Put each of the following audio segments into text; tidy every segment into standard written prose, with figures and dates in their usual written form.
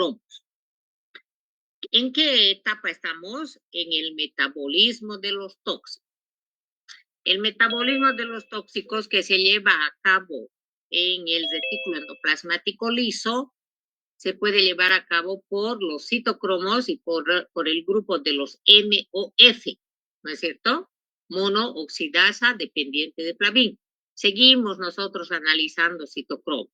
citocromos. ¿En qué etapa estamos? En el metabolismo de los tóxicos. El metabolismo de los tóxicos que se lleva a cabo en el retículo endoplasmático liso se puede llevar a cabo por los citocromos y por el grupo de los MOF, ¿no es cierto? Monooxidasa dependiente de flavin. Seguimos nosotros analizando citocromos.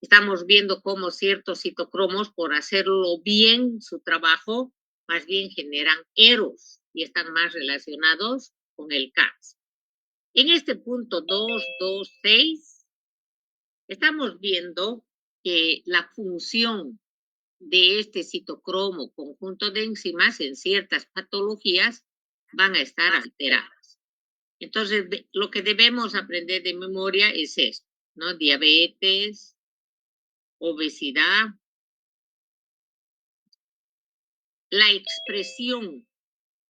Estamos viendo cómo ciertos citocromos, por hacerlo bien su trabajo, más bien generan eros y están más relacionados con el cáncer. En este punto 226 estamos viendo que la función de este citocromo, conjunto de enzimas en ciertas patologías, van a estar alteradas. Entonces, lo que debemos aprender de memoria es esto, ¿no? Diabetes, obesidad, la expresión,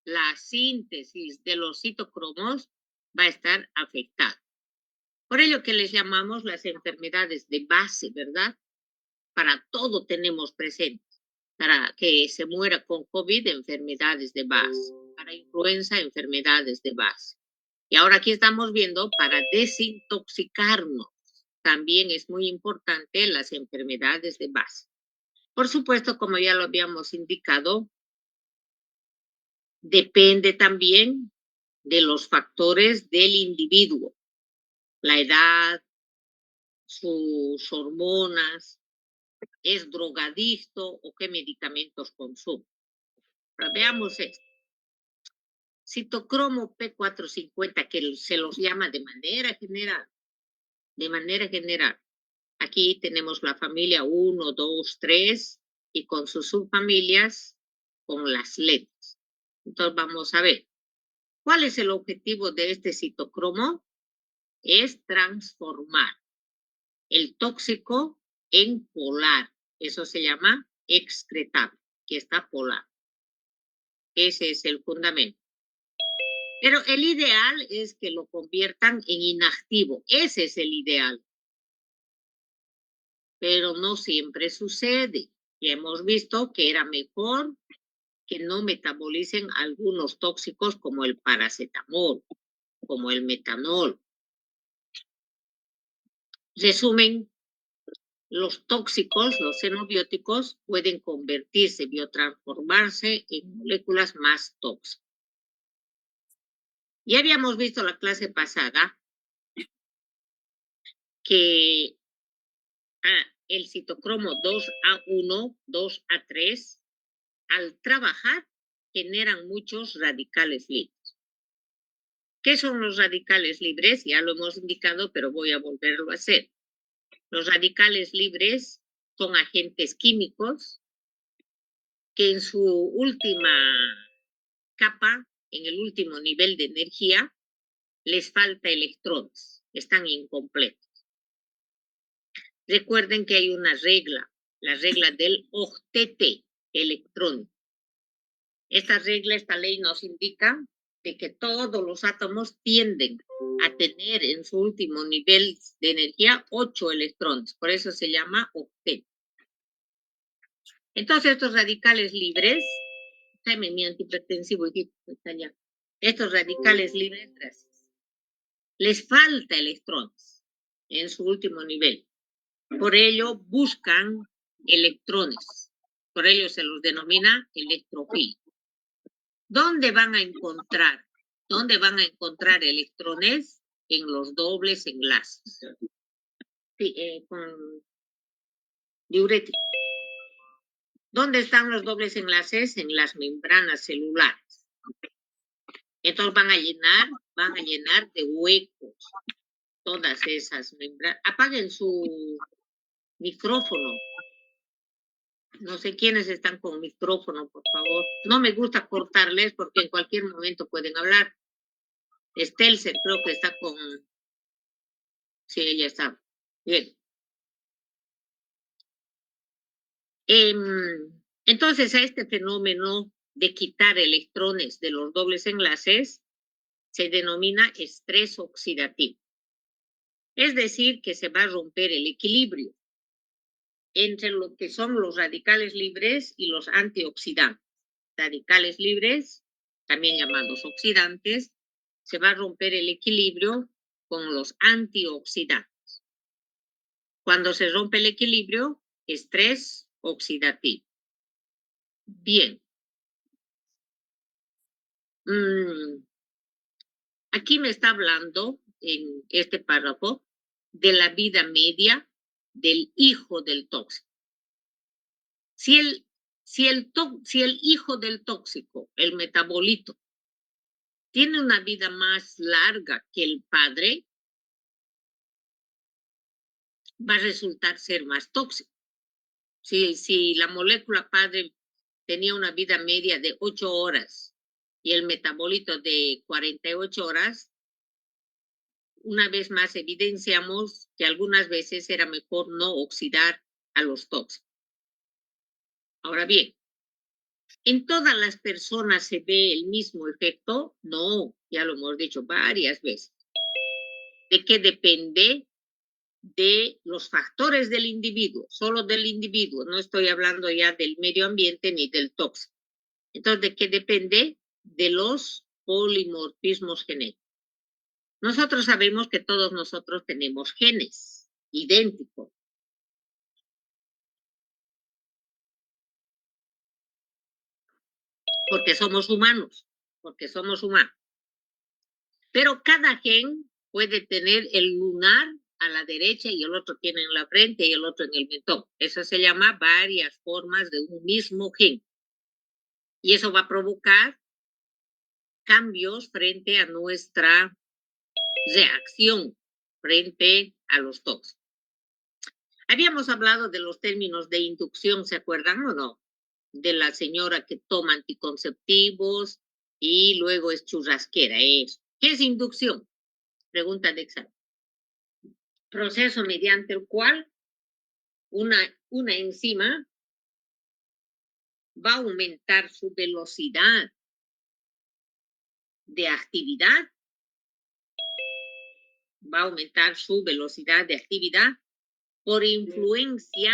la síntesis de los citocromos va a estar afectada. Por ello que les llamamos las enfermedades de base, ¿verdad? Para todo tenemos presente. Para que se muera con COVID, enfermedades de base. Para influenza, enfermedades de base. Y ahora aquí estamos viendo para desintoxicarnos. También es muy importante las enfermedades de base. Por supuesto, como ya lo habíamos indicado, depende también de los factores del individuo. La edad, sus hormonas, es drogadicto o qué medicamentos consume. Pero veamos esto. Citocromo P450, que se los llama de manera general. De manera general. Aquí tenemos la familia 1, 2, 3 y con sus subfamilias con las letras. Entonces vamos a ver. ¿Cuál es el objetivo de este citocromo? Es transformar el tóxico en polar. Eso se llama excretable, que está polar. Ese es el fundamento. Pero el ideal es que lo conviertan en inactivo. Ese es el ideal. Pero no siempre sucede. Ya hemos visto que era mejor que no metabolicen algunos tóxicos como el paracetamol, como el metanol. Resumen, los tóxicos, los xenobióticos, pueden convertirse, biotransformarse en moléculas más tóxicas. Ya habíamos visto la clase pasada que el citocromo 2A1, 2A3, al trabajar, generan muchos radicales libres. ¿Qué son los radicales libres? Ya lo hemos indicado, pero voy a volverlo a hacer. Los radicales libres son agentes químicos que en su última capa, en el último nivel de energía, les falta electrones, están incompletos. Recuerden que hay una regla, la regla del octete electrónico. Esta regla, esta ley nos indica de que todos los átomos tienden a tener en su último nivel de energía 8 electrones, por eso se llama octeto. Entonces estos radicales libres, déjame mi antihipertensivo, estos radicales libres, gracias, les falta electrones en su último nivel. Por ello buscan electrones, por ello se los denomina electrofílicos. ¿Dónde van a encontrar? ¿Dónde van a encontrar electrones? En los dobles enlaces. Sí, con diurético. ¿Dónde están los dobles enlaces? En las membranas celulares. Entonces van a llenar de huecos todas esas membranas. Apaguen su micrófono. No sé quiénes están con micrófono, por favor. No me gusta cortarles porque en cualquier momento pueden hablar. Stelzer creo que está con... Sí, ella está. Bien. Entonces, a este fenómeno de quitar electrones de los dobles enlaces se denomina estrés oxidativo. Es decir, que se va a romper el equilibrio. entre lo que son los radicales libres y los antioxidantes. Radicales libres, también llamados oxidantes, se va a romper el equilibrio con los antioxidantes. Cuando se rompe el equilibrio, estrés oxidativo. Bien. Aquí me está hablando en este párrafo de la vida media del hijo del tóxico. Si el hijo del tóxico, el metabolito, tiene una vida más larga que el padre, va a resultar ser más tóxico. Si la molécula padre tenía una vida media de 8 horas y el metabolito de 48 horas, una vez más evidenciamos que algunas veces era mejor no oxidar a los tóxicos. Ahora bien, ¿en todas las personas se ve el mismo efecto? No, ya lo hemos dicho varias veces. ¿De qué depende? De los factores del individuo, solo del individuo, no estoy hablando ya del medio ambiente ni del tóxico. Entonces, ¿de qué depende? De los polimorfismos genéticos. Nosotros sabemos que todos nosotros tenemos genes idénticos. Porque somos humanos. Pero cada gen puede tener el lunar a la derecha y el otro tiene en la frente y el otro en el mentón. Eso se llama varias formas de un mismo gen. Y eso va a provocar cambios frente a nuestra reacción frente a los tóxicos. Habíamos hablado de los términos de inducción, ¿se acuerdan o no? De la señora que toma anticonceptivos y luego es churrasquera. ¿Qué es inducción? Pregunta de examen. Proceso mediante el cual una enzima va a aumentar su velocidad de actividad, por influencia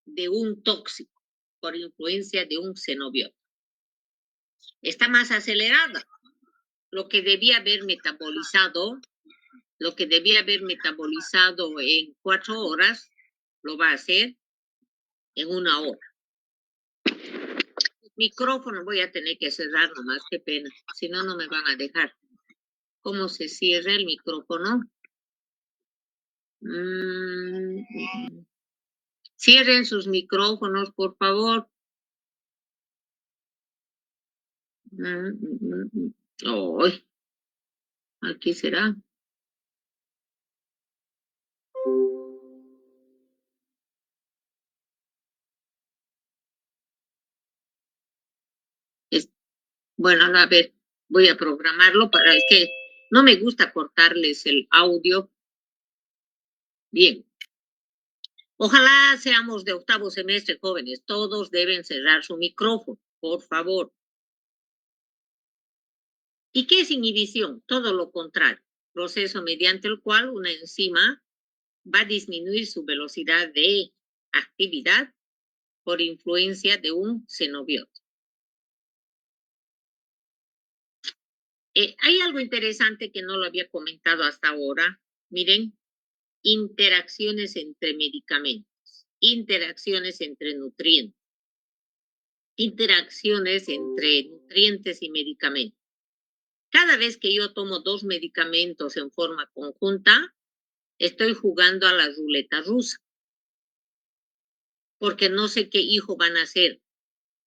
de un tóxico, por influencia de un xenobiota. Está más acelerada. Lo que debía haber metabolizado en 4 horas, lo va a hacer en 1 hora. Micrófono voy a tener que cerrar nomás, qué pena, si no, no me van a dejar. ¿Cómo se cierra el micrófono? Cierren sus micrófonos, por favor. Aquí será. Bueno, a ver, voy a programarlo para que no me gusta cortarles el audio. Bien. Ojalá seamos de 8º semestre, jóvenes. Todos deben cerrar su micrófono, por favor. ¿Y qué es inhibición? Todo lo contrario. Proceso mediante el cual una enzima va a disminuir su velocidad de actividad por influencia de un xenobiota. Hay algo interesante que no lo había comentado hasta ahora. Miren, interacciones entre medicamentos, interacciones entre nutrientes, interacciones entre nutrientes y medicamentos. Cada vez que yo tomo 2 medicamentos en forma conjunta, estoy jugando a la ruleta rusa, porque no sé qué hijo van a hacer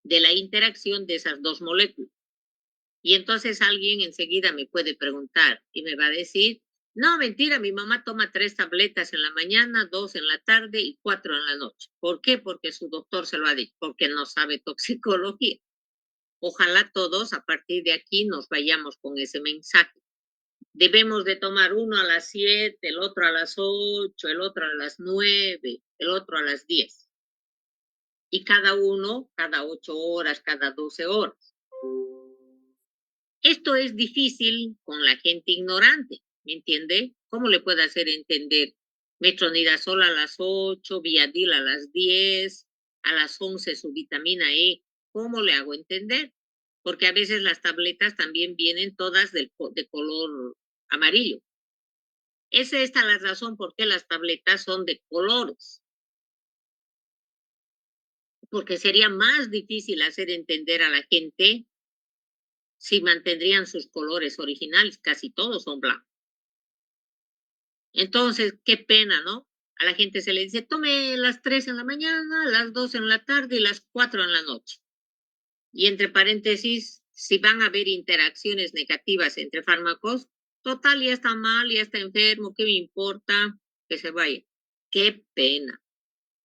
de la interacción de esas 2 moléculas. Y entonces alguien enseguida me puede preguntar y me va a decir, no, mentira, mi mamá toma 3 tabletas en la mañana, 2 en la tarde y 4 en la noche. ¿Por qué? Porque su doctor se lo ha dicho, porque no sabe toxicología. Ojalá todos a partir de aquí nos vayamos con ese mensaje. Debemos de tomar uno a las 7, el otro a las 8, el otro a las 9, el otro a las 10. Y cada uno, cada 8 horas, cada 12 horas. Esto es difícil con la gente ignorante, ¿me entiende? ¿Cómo le puede hacer entender metronidazol a las 8, Viadil a las 10, a las 11 su vitamina E. ¿Cómo le hago entender? Porque a veces las tabletas también vienen todas de color amarillo. Es esta la razón por qué las tabletas son de colores. Porque sería más difícil hacer entender a la gente si mantendrían sus colores originales. Casi todos son blancos. Entonces, qué pena, ¿no? A la gente se le dice, tome las 3 en la mañana, las 2 en la tarde y las 4 en la noche. Y entre paréntesis, si van a haber interacciones negativas entre fármacos, total, ya está mal, ya está enfermo, ¿qué me importa? Que se vaya. Qué pena.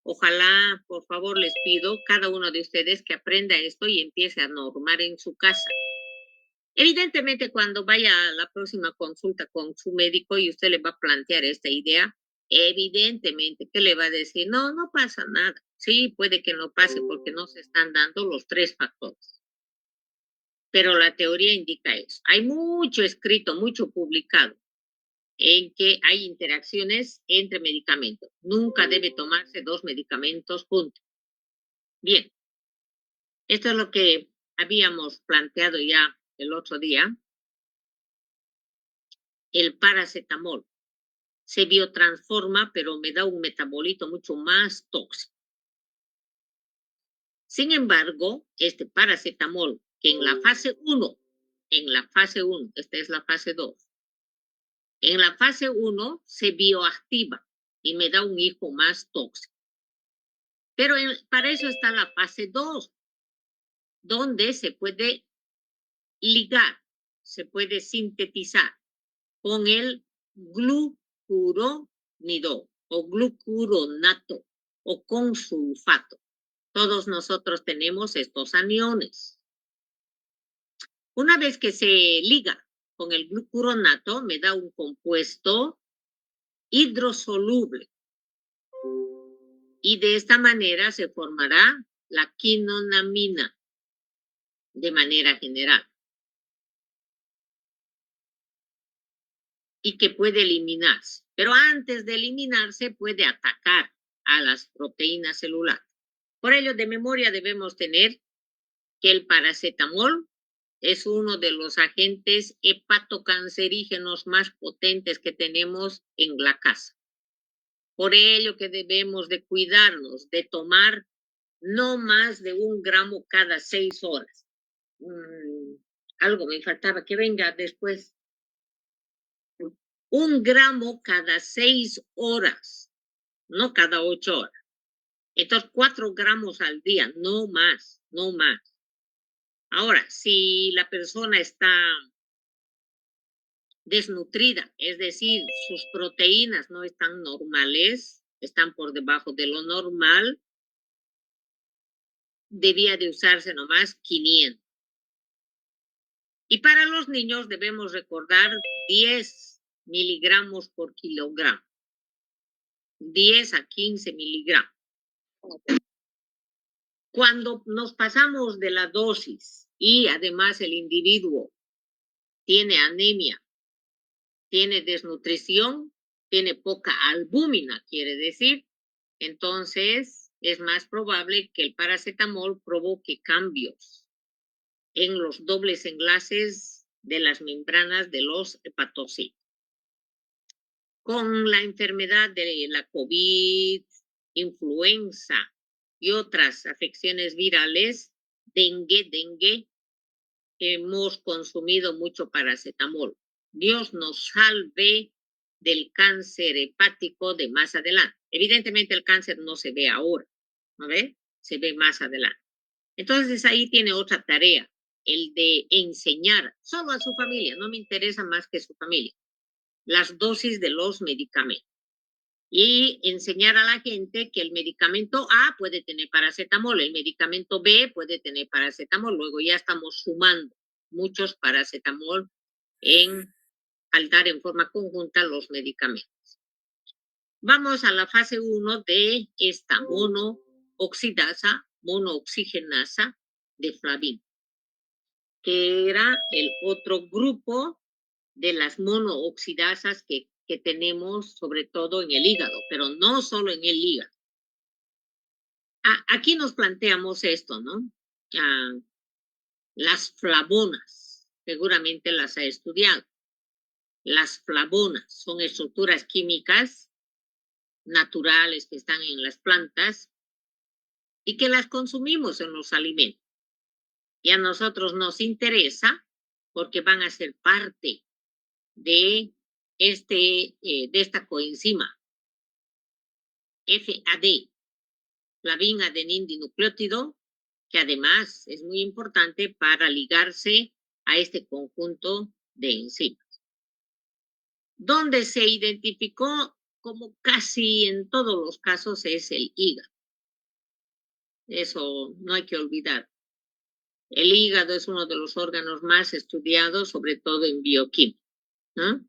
Ojalá, por favor, les pido cada uno de ustedes que aprenda esto y empiece a normar en su casa. Evidentemente, cuando vaya a la próxima consulta con su médico y usted le va a plantear esta idea, evidentemente que le va a decir, no, no pasa nada. Sí, puede que no pase porque no se están dando los 3 factores. Pero la teoría indica eso. Hay mucho escrito, mucho publicado en que hay interacciones entre medicamentos. Nunca debe tomarse 2 medicamentos juntos. Bien, esto es lo que habíamos planteado ya el otro día. El paracetamol se biotransforma, pero me da un metabolito mucho más tóxico. Sin embargo, este paracetamol, que en la fase 1, esta es la fase 2, en la fase 1 se bioactiva y me da un hijo más tóxico. Pero para eso está la fase 2, donde se puede ligar, se puede sintetizar con el glucuronidol o glucuronato o con sulfato. Todos nosotros tenemos estos aniones. Una vez que se liga con el glucuronato, me da un compuesto hidrosoluble. Y de esta manera se formará la quinonamina de manera general. Y que puede eliminarse. Pero antes de eliminarse puede atacar a las proteínas celulares. Por ello, de memoria debemos tener que el paracetamol es uno de los agentes hepatocancerígenos más potentes que tenemos en la casa. Por ello que debemos de cuidarnos de tomar no más de 1 gramo cada 6 horas. Algo me faltaba, que venga después. 1 gramo cada 6 horas, no cada 8 horas. Entonces, 4 gramos al día, no más, no más. Ahora, si la persona está desnutrida, es decir, sus proteínas no están normales, están por debajo de lo normal, debía de usarse nomás 500. Y para los niños debemos recordar 10 miligramos por kilogramo. 10 a 15 miligramos. Cuando nos pasamos de la dosis y además el individuo tiene anemia, tiene desnutrición, tiene poca albúmina, quiere decir, entonces es más probable que el paracetamol provoque cambios en los dobles enlaces de las membranas de los hepatocitos. Con la enfermedad de la COVID, influenza y otras afecciones virales, dengue, hemos consumido mucho paracetamol. Dios nos salve del cáncer hepático de más adelante. Evidentemente el cáncer no se ve ahora, ¿no ve? Se ve más adelante. Entonces ahí tiene otra tarea, el de enseñar solo a su familia, no me interesa más que su familia, las dosis de los medicamentos. Y enseñar a la gente que el medicamento A puede tener paracetamol, el medicamento B puede tener paracetamol, luego ya estamos sumando muchos paracetamol al dar en forma conjunta los medicamentos. Vamos a la fase 1 de esta monooxigenasa de flavina, que era el otro grupo de las monooxidasas que que tenemos sobre todo en el hígado, pero no solo en el hígado. Aquí nos planteamos esto, ¿no? Las flavonas, seguramente las ha estudiado. Las flavonas son estructuras químicas naturales que están en las plantas y que las consumimos en los alimentos. Y a nosotros nos interesa porque van a ser parte de, de esta coenzima FAD, flavin adenin dinucleótido, que además es muy importante para ligarse a este conjunto de enzimas. Donde se identificó como casi en todos los casos es el hígado. Eso no hay que olvidar. El hígado es uno de los órganos más estudiados, sobre todo en bioquímica, ¿no?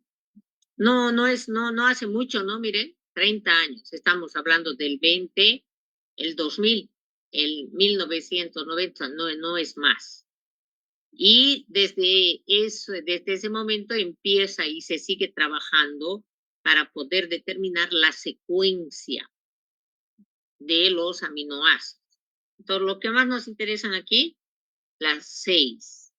No hace mucho, ¿no? Mire, 30 años. Estamos hablando del 20, el 2000, el 1990, no es más. Y desde ese momento empieza y se sigue trabajando para poder determinar la secuencia de los aminoácidos. Entonces, lo que más nos interesan aquí, las 6.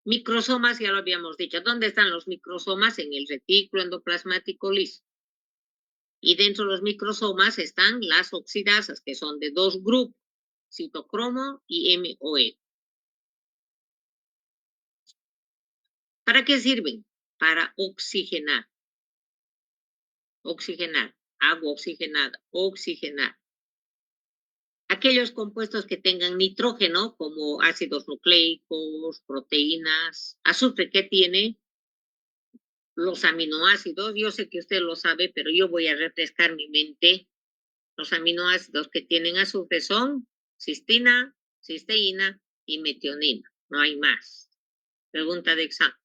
Microsomas, ya lo habíamos dicho. ¿Dónde están los microsomas? En el retículo endoplasmático liso. Y dentro de los microsomas están las oxidasas, que son de 2 grupos, citocromo y MOE. ¿Para qué sirven? Para oxigenar. Oxigenar, agua oxigenada, oxigenar. Aquellos compuestos que tengan nitrógeno, como ácidos nucleicos, proteínas, azufre, ¿qué tiene? Los aminoácidos. Yo sé que usted lo sabe, pero yo voy a refrescar mi mente. Los aminoácidos que tienen azufre son cistina, cisteína y metionina. No hay más. Pregunta de examen.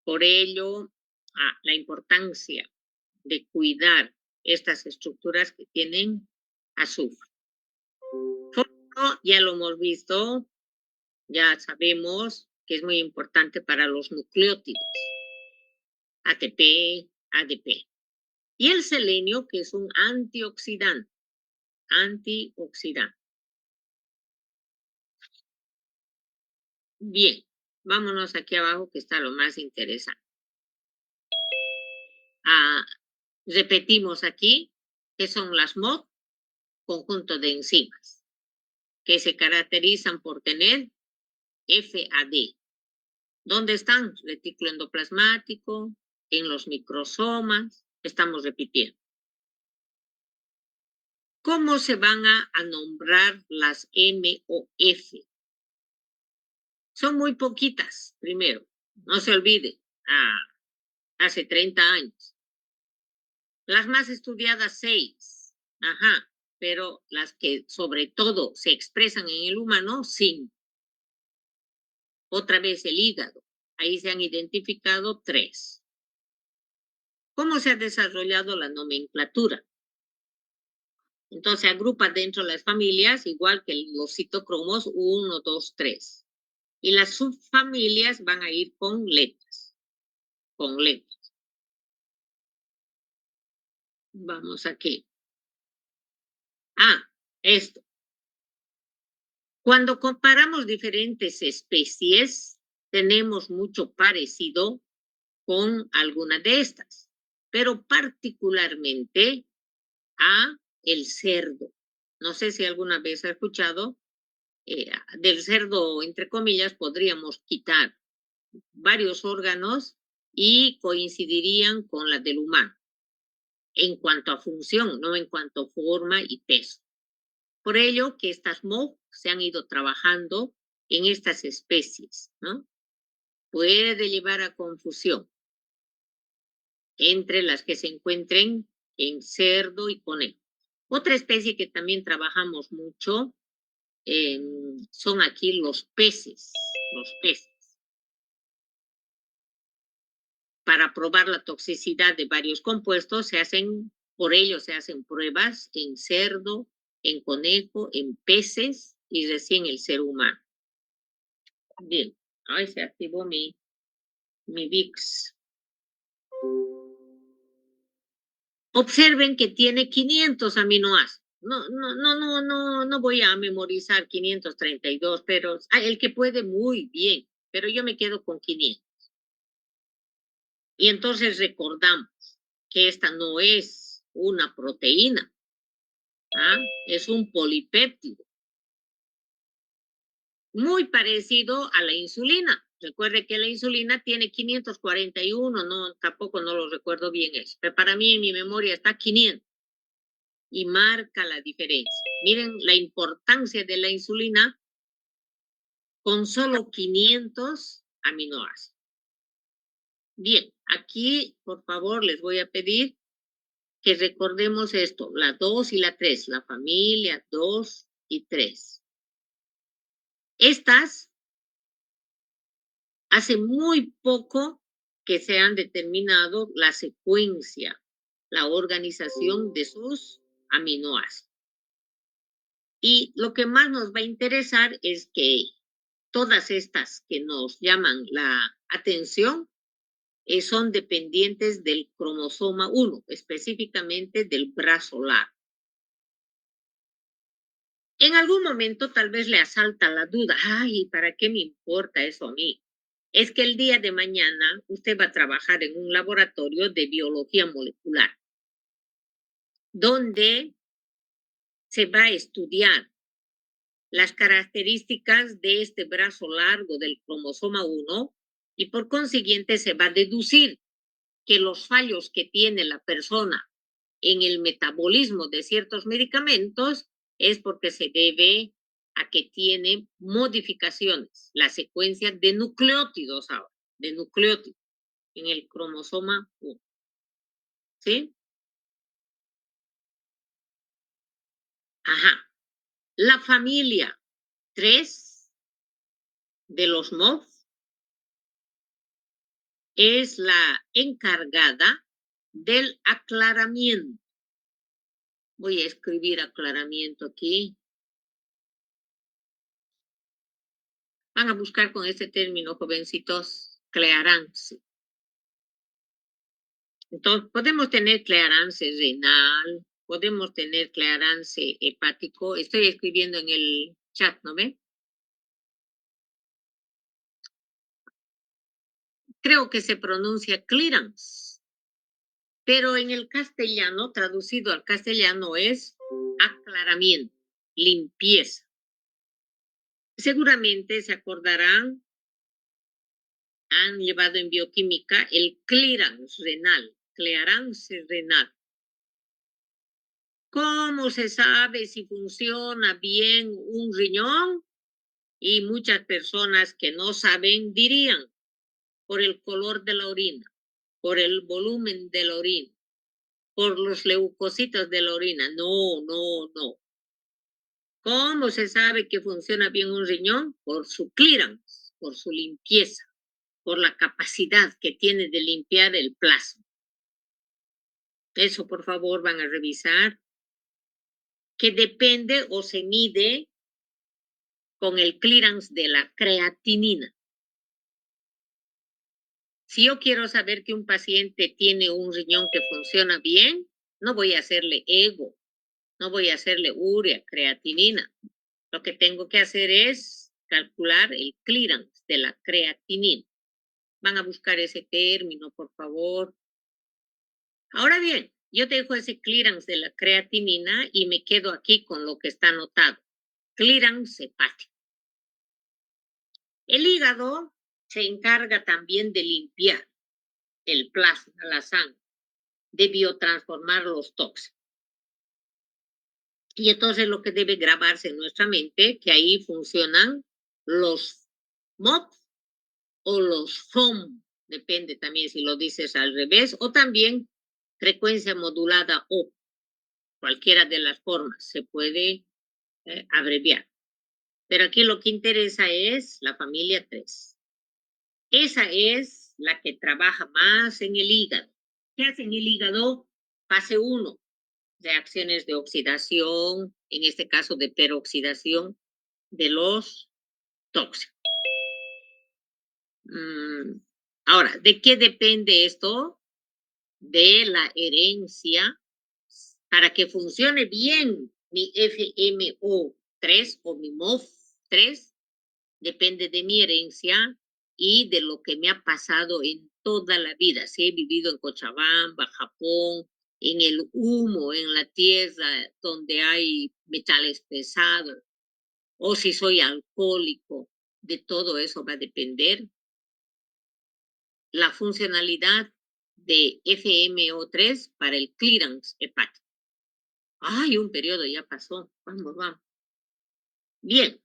Por ello, la importancia de cuidar estas estructuras que tienen azufre. Ya lo hemos visto, ya sabemos que es muy importante para los nucleótidos. ATP, ADP. Y el selenio, que es un antioxidante. Antioxidante. Bien, vámonos aquí abajo que está lo más interesante. Repetimos aquí que son las MOD, conjunto de enzimas, que se caracterizan por tener FAD. ¿Dónde están? Retículo endoplasmático, en los microsomas, estamos repitiendo. ¿Cómo se van a nombrar las MOF? Son muy poquitas, primero, no se olvide, hace 30 años. Las más estudiadas 6, pero las que sobre todo se expresan en el humano, 5. Otra vez el hígado, ahí se han identificado 3. ¿Cómo se ha desarrollado la nomenclatura? Entonces agrupa dentro de las familias, igual que los citocromos, 1, 2, 3. Y las subfamilias van a ir con letras. Con letras. Vamos aquí. Esto. Cuando comparamos diferentes especies, tenemos mucho parecido con alguna de estas, pero particularmente a el cerdo. No sé si alguna vez ha escuchado, del cerdo, entre comillas, podríamos quitar varios órganos y coincidirían con la del humano en cuanto a función, no en cuanto a forma y peso. Por ello que estas MOF se han ido trabajando en estas especies, ¿no? Puede llevar a confusión entre las que se encuentren en cerdo y conejo. Otra especie que también trabajamos mucho son aquí los peces. Los peces. Para probar la toxicidad de varios compuestos por ello se hacen pruebas en cerdo, en conejo, en peces y recién el ser humano. Bien, ahí se activó mi VIX. Observen que tiene 500 aminoácidos. No voy a memorizar 532, pero el que puede muy bien, pero yo me quedo con 500. Y entonces recordamos que esta no es una proteína, ¿ah? Es un polipéptido, muy parecido a la insulina. Recuerde que la insulina tiene 541, no, tampoco no lo recuerdo bien eso, pero para mí en mi memoria está 500 y marca la diferencia. Miren la importancia de la insulina con solo 500 aminoácidos. Bien, aquí por favor les voy a pedir que recordemos esto, la 2 y la 3, la familia 2 y 3. Estas hace muy poco que se han determinado la secuencia, la organización de sus aminoácidos. Y lo que más nos va a interesar es que todas estas que nos llaman la atención son dependientes del cromosoma 1, específicamente del brazo largo. En algún momento tal vez le asalta la duda, ay, ¿para qué me importa eso a mí? Es que el día de mañana usted va a trabajar en un laboratorio de biología molecular, donde se va a estudiar las características de este brazo largo del cromosoma 1 y por consiguiente se va a deducir que los fallos que tiene la persona en el metabolismo de ciertos medicamentos es porque se debe a que tiene modificaciones, la secuencia de nucleótidos ahora, de nucleótidos en el cromosoma 1. ¿Sí? Ajá. La familia 3 de los MOF es la encargada del aclaramiento. Voy a escribir aclaramiento aquí. Van a buscar con este término, jovencitos, clearance. Entonces, podemos tener clearance renal, podemos tener clearance hepático. Estoy escribiendo en el chat, ¿no ven? Creo que se pronuncia clearance, pero en el castellano, traducido al castellano, es aclaramiento, limpieza. Seguramente se acordarán, han llevado en bioquímica el clearance renal, clearance renal. ¿Cómo se sabe si funciona bien un riñón? Y muchas personas que no saben dirían por el color de la orina, por el volumen de la orina, por los leucocitos de la orina. No. ¿Cómo se sabe que funciona bien un riñón? Por su clearance, por su limpieza, por la capacidad que tiene de limpiar el plasma. Eso, por favor, van a revisar. Que depende o se mide con el clearance de la creatinina. Si yo quiero saber que un paciente tiene un riñón que funciona bien, no voy a hacerle ego, no voy a hacerle urea, creatinina. Lo que tengo que hacer es calcular el clearance de la creatinina. Van a buscar ese término, por favor. Ahora bien, yo dejo ese clearance de la creatinina y me quedo aquí con lo que está anotado. Clearance hepático. El hígado se encarga también de limpiar el plasma, la sangre, de biotransformar los tóxicos. Y entonces lo que debe grabarse en nuestra mente, que ahí funcionan los MOP o los FOM, depende también si lo dices al revés, o también frecuencia modulada o cualquiera de las formas se puede abreviar. Pero aquí lo que interesa es la familia 3. Esa es la que trabaja más en el hígado. ¿Qué hace en el hígado? Fase 1, reacciones de oxidación, en este caso de peroxidación de los tóxicos. Ahora, ¿de qué depende esto? De la herencia Para que funcione bien mi FMO3 o mi MOF3, depende de mi herencia y de lo que me ha pasado en toda la vida. Si he vivido en Cochabamba, Japón, en el humo, en la tierra donde hay metales pesados, o si soy alcohólico, de todo eso va a depender la funcionalidad de FMO3 para el clearance hepático. Ay, un periodo ya pasó. Vamos, vamos. Bien.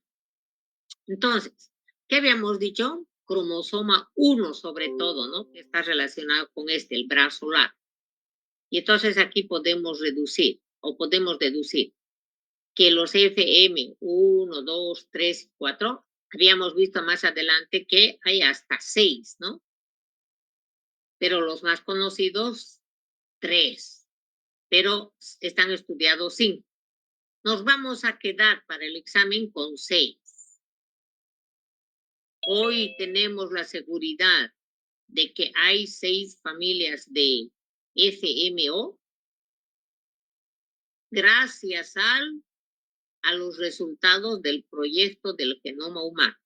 Entonces, ¿qué habíamos dicho? Cromosoma 1 sobre todo, ¿no? Que está relacionado con el brazo largo. Y entonces aquí podemos reducir o podemos deducir que los FM 1, 2, 3, 4, habíamos visto más adelante que hay hasta 6, ¿no? Pero los más conocidos, 3, pero están estudiados 5. Nos vamos a quedar para el examen con 6. Hoy tenemos la seguridad de que hay 6 familias de FMO gracias a los resultados del proyecto del genoma humano.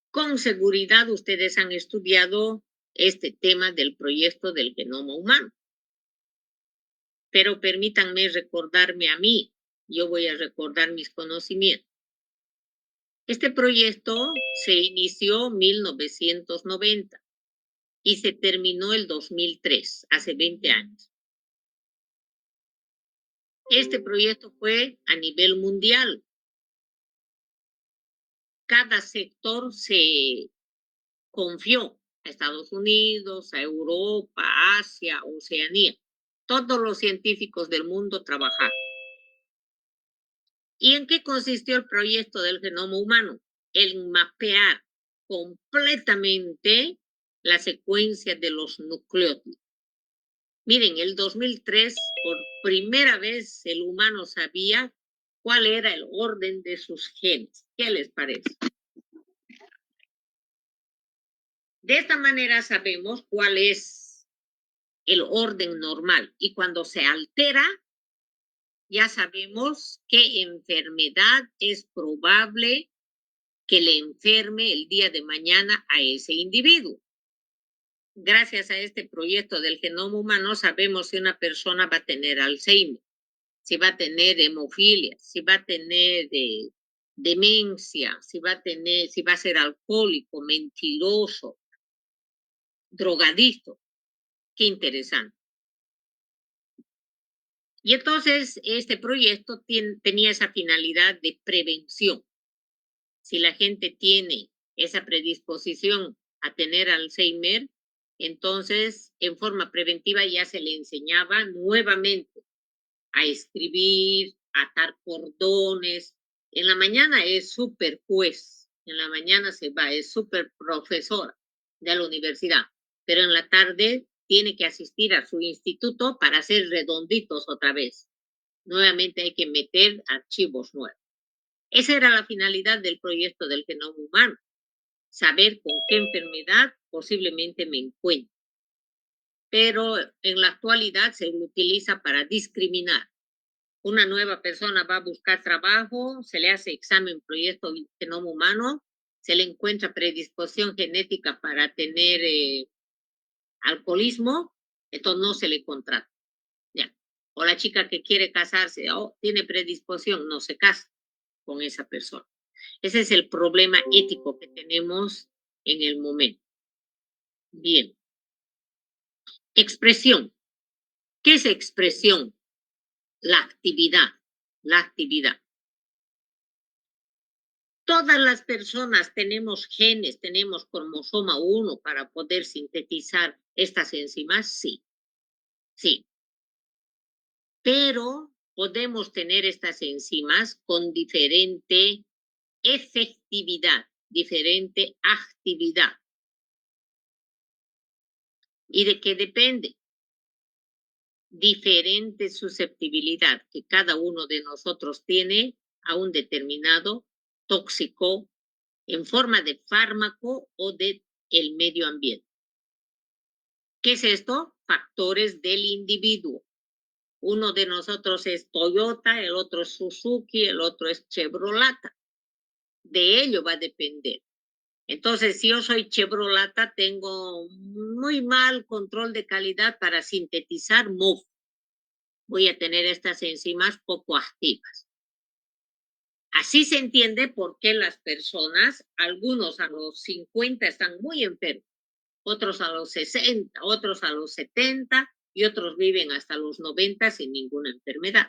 Con seguridad ustedes han estudiado este tema del proyecto del genoma humano. Pero permítanme recordarme a mí, yo voy a recordar mis conocimientos. Este proyecto se inició en 1990 y se terminó el 2003, hace 20 años. Este proyecto fue a nivel mundial. Cada sector se confió a Estados Unidos, a Europa, Asia, Oceanía. Todos los científicos del mundo trabajaron. ¿Y en qué consistió el proyecto del genoma humano? En mapear completamente la secuencia de los nucleótidos. Miren, el 2003, por primera vez el humano sabía cuál era el orden de sus genes. ¿Qué les parece? De esta manera sabemos cuál es el orden normal y cuando se altera, ya sabemos qué enfermedad es probable que le enferme el día de mañana a ese individuo. Gracias a este proyecto del genoma humano sabemos si una persona va a tener Alzheimer, si va a tener hemofilia, si va a tener demencia, si va a ser alcohólico, mentiroso, drogadicto. Qué interesante. Y entonces este proyecto tenía esa finalidad de prevención. Si la gente tiene esa predisposición a tener Alzheimer, entonces en forma preventiva ya se le enseñaba nuevamente a escribir, a atar cordones. En la mañana es súper juez, en la mañana se va, es súper profesora de la universidad, pero en la tarde tiene que asistir a su instituto para hacer redonditos otra vez. Nuevamente hay que meter archivos nuevos. Esa era la finalidad del proyecto del genoma humano, saber con qué enfermedad posiblemente me encuentro. Pero en la actualidad se utiliza para discriminar. Una nueva persona va a buscar trabajo, se le hace examen proyecto del genoma humano, se le encuentra predisposición genética para tener alcoholismo, entonces no se le contrata. Ya. O la chica que quiere casarse, tiene predisposición, no se casa con esa persona. Ese es el problema ético que tenemos en el momento. Bien. Expresión. ¿Qué es expresión? La actividad. La actividad. Todas las personas tenemos genes, tenemos cromosoma 1 para poder sintetizar estas enzimas, sí. Sí. Pero podemos tener estas enzimas con diferente efectividad, diferente actividad. ¿Y de qué depende? Diferente susceptibilidad que cada uno de nosotros tiene a un determinado tóxico en forma de fármaco o de el medio ambiente. ¿Qué es esto? factores del individuo. Uno de nosotros es Toyota, el otro es Suzuki, el otro es Chevrolet. De ello va a depender. Entonces, si yo soy Chevrolet, tengo muy mal control de calidad para sintetizar MOF. Voy a tener estas enzimas poco activas. Así se entiende por qué las personas, algunos a los 50 están muy enfermos, otros a los 60, otros a los 70 y otros viven hasta los 90 sin ninguna enfermedad.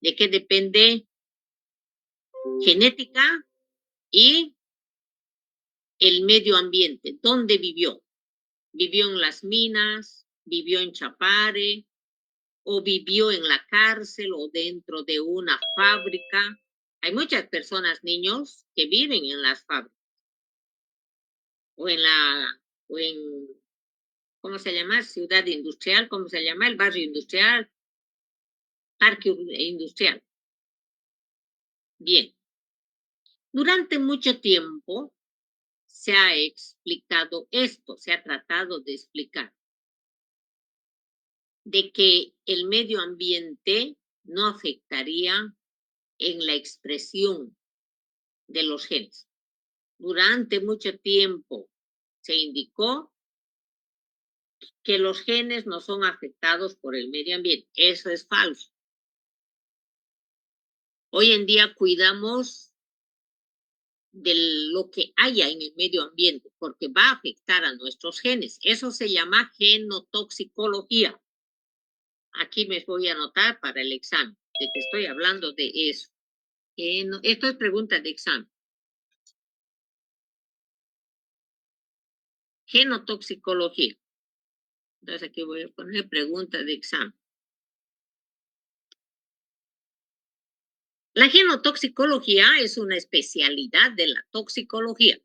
¿De qué depende? Genética y el medio ambiente. ¿Dónde vivió? ¿Vivió en las minas? ¿Vivió en Chapare? ¿O vivió en la cárcel o dentro de una fábrica? Hay muchas personas, niños, que viven en las fábricas o en la, o en, ¿cómo se llama? Ciudad industrial, ¿cómo se llama? El barrio industrial, parque industrial. Bien. Durante mucho tiempo se ha explicado esto, se ha tratado de explicar, de que el medio ambiente no afectaría en la expresión de los genes. Durante mucho tiempo se indicó que los genes no son afectados por el medio ambiente. Eso es falso. Hoy en día cuidamos de lo que haya en el medio ambiente porque va a afectar a nuestros genes. Eso se llama genotoxicología. Aquí me voy a anotar para el examen, de que estoy hablando de eso. Esto es pregunta de examen. Genotoxicología. Entonces aquí voy a poner pregunta de examen. La genotoxicología es una especialidad de la toxicología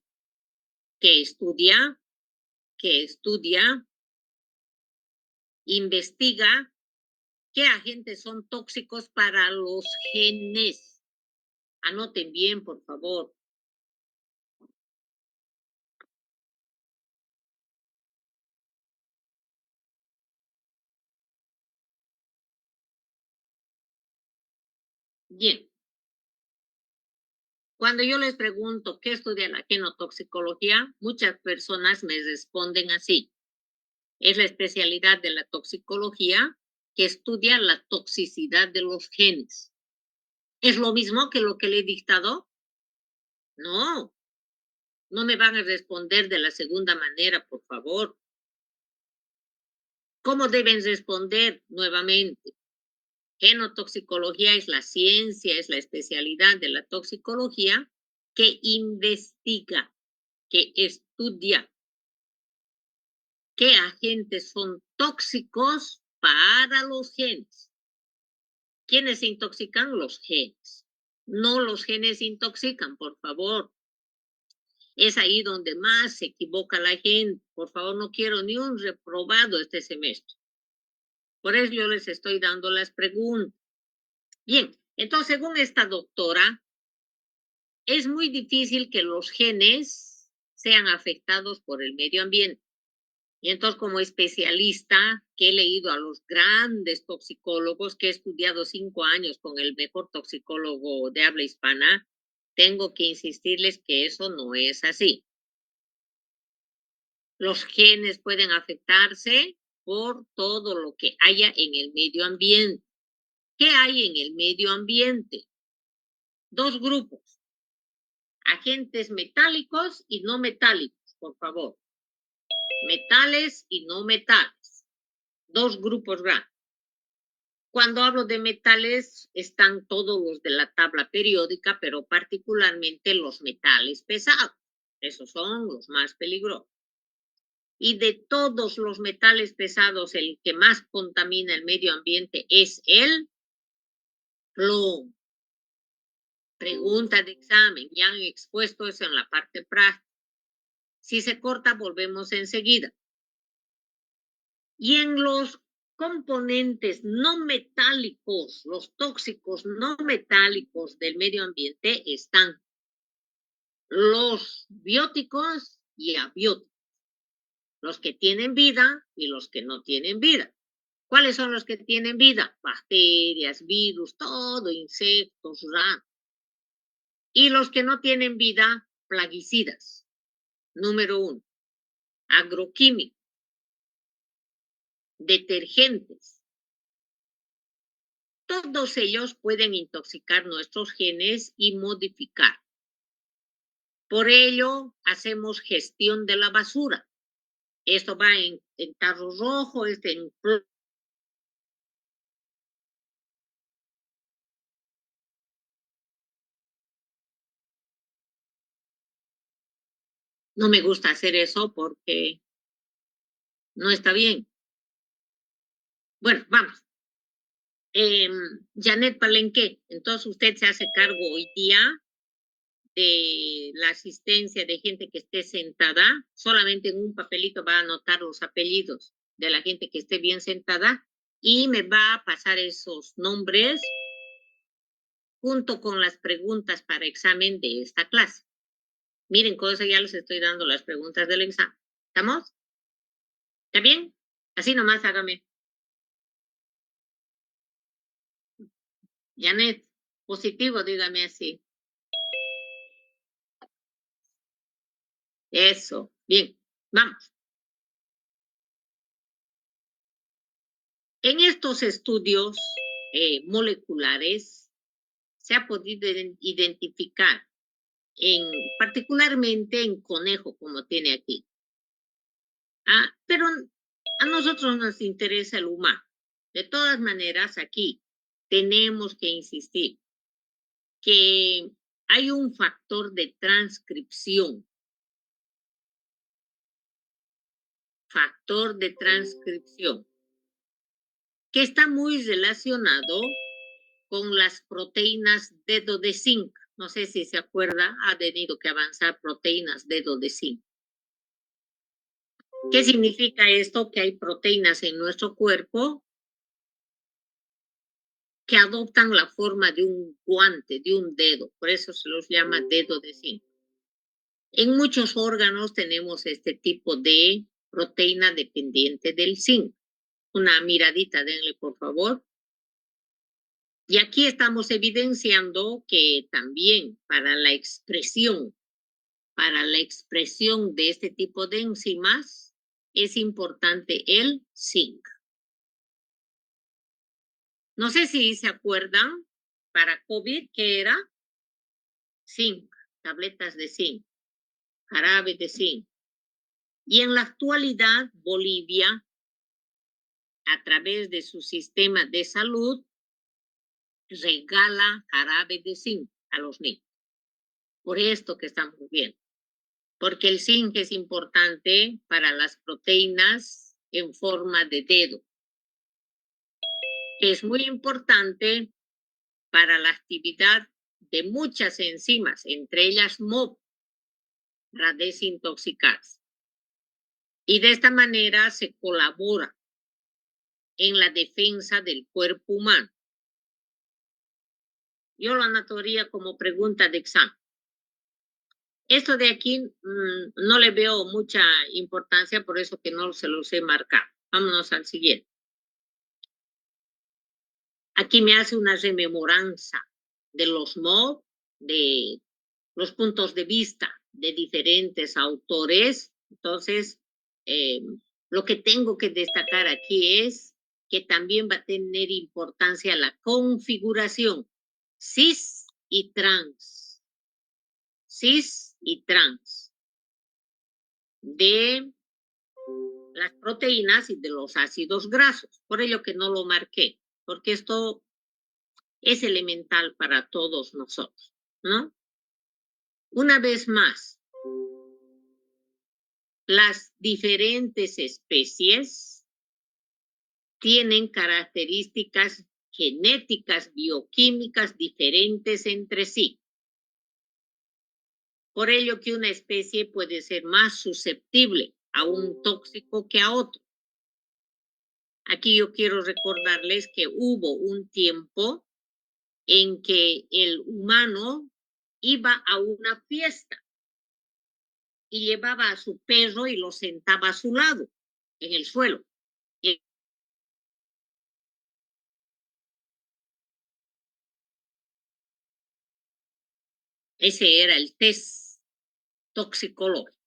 que estudia, investiga qué agentes son tóxicos para los genes. Anoten bien, por favor. Bien. Cuando yo les pregunto qué estudia la genotoxicología, muchas personas me responden así. Es la especialidad de la toxicología que estudia la toxicidad de los genes. ¿Es lo mismo que lo que le he dictado? No, no me van a responder de la segunda manera, por favor. ¿Cómo deben responder nuevamente? Genotoxicología es la ciencia, es la especialidad de la toxicología que investiga, que estudia qué agentes son tóxicos para los genes. ¿Quiénes se intoxican? Los genes. No los genes intoxican, por favor. Es ahí donde más se equivoca la gente. Por favor, no quiero ni un reprobado este semestre. Por eso yo les estoy dando las preguntas. Bien, entonces, según esta doctora, es muy difícil que los genes sean afectados por el medio ambiente. Y entonces, como especialista, que he leído a los grandes toxicólogos, que he estudiado 5 años con el mejor toxicólogo de habla hispana, tengo que insistirles que eso no es así. Los genes pueden afectarse por todo lo que haya en el medio ambiente. ¿Qué hay en el medio ambiente? Dos grupos, agentes metálicos y no metálicos, por favor. Metales y no metales. Dos grupos grandes. Cuando hablo de metales, están todos los de la tabla periódica, pero particularmente los metales pesados. Esos son los más peligrosos. Y de todos los metales pesados, el que más contamina el medio ambiente es el plomo. Pregunta de examen, ya han expuesto eso en la parte práctica. Si se corta, volvemos enseguida. Y en los componentes no metálicos, los tóxicos no metálicos del medio ambiente están los bióticos y abióticos. los que tienen vida y los que no tienen vida. ¿Cuáles son los que tienen vida? Bacterias, virus, todo, insectos, ranas. Y los que no tienen vida, plaguicidas. Número 1, agroquímicos, detergentes. Todos ellos pueden intoxicar nuestros genes y modificar. Por ello, hacemos gestión de la basura. Esto va en tarro rojo, en... No me gusta hacer eso porque no está bien. Bueno, vamos. Janet Palenque, entonces usted se hace cargo hoy día de la asistencia de gente que esté sentada. Solamente en un papelito va a anotar los apellidos de la gente que esté bien sentada y me va a pasar esos nombres junto con las preguntas para examen de esta clase. Miren, con eso ya les estoy dando las preguntas del examen. ¿Estamos? ¿Está bien? Así nomás hágame. Janet, positivo, dígame así. Eso. Bien, vamos. En estos estudios moleculares se ha podido identificar particularmente en conejo, como tiene aquí. Pero a nosotros nos interesa el humano. De todas maneras, aquí tenemos que insistir que hay un factor de transcripción. Factor de transcripción que está muy relacionado con las proteínas dedo de zinc. No sé si se acuerda, ha tenido que avanzar proteínas dedo de zinc. ¿Qué significa esto? Que hay proteínas en nuestro cuerpo que adoptan la forma de un guante, de un dedo. Por eso se los llama dedo de zinc. En muchos órganos tenemos este tipo de proteína dependiente del zinc. Una miradita, denle por favor. Y aquí estamos evidenciando que también para la expresión de este tipo de enzimas es importante el zinc. No sé si se acuerdan, para COVID, ¿qué era? Zinc, tabletas de zinc, jarabe de zinc. Y en la actualidad, Bolivia, a través de su sistema de salud, regala jarabe de zinc a los niños. Por esto que estamos viendo. Porque el zinc es importante para las proteínas en forma de dedo. Es muy importante para la actividad de muchas enzimas, entre ellas MOP, para desintoxicarse. Y de esta manera se colabora en la defensa del cuerpo humano. Yo lo anotaría como pregunta de examen. Esto de aquí no le veo mucha importancia, por eso que no se los he marcado. Vámonos al siguiente. Aquí me hace una rememoranza de los MOB, de los puntos de vista de diferentes autores. Entonces, lo que tengo que destacar aquí es que también va a tener importancia la configuración cis y trans. Cis y trans de las proteínas y de los ácidos grasos. Por ello que no lo marqué, porque esto es elemental para todos nosotros, ¿no? Una vez más, las diferentes especies tienen características genéticas, bioquímicas diferentes entre sí. Por ello que una especie puede ser más susceptible a un tóxico que a otro. Aquí yo quiero recordarles que hubo un tiempo en que el humano iba a una fiesta y llevaba a su perro y lo sentaba a su lado, en el suelo. Y ese era el test toxicológico.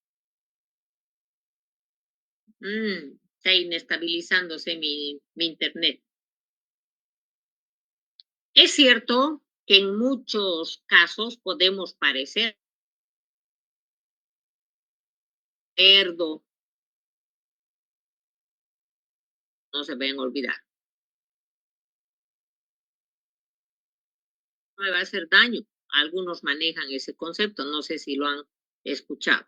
Está inestabilizándose mi internet. Es cierto que en muchos casos podemos parecer cerdo, no se pueden olvidar. No me va a hacer daño. Algunos manejan ese concepto, no sé si lo han escuchado.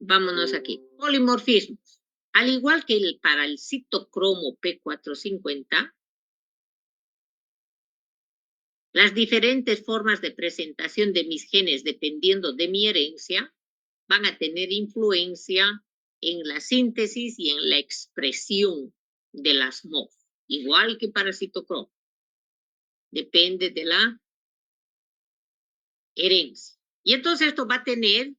Vámonos aquí. Polimorfismos. Al igual que para el citocromo P450, las diferentes formas de presentación de mis genes dependiendo de mi herencia van a tener influencia en la síntesis y en la expresión de las MOF, igual que para citocromo. Depende de la herencia. Y entonces esto va a tener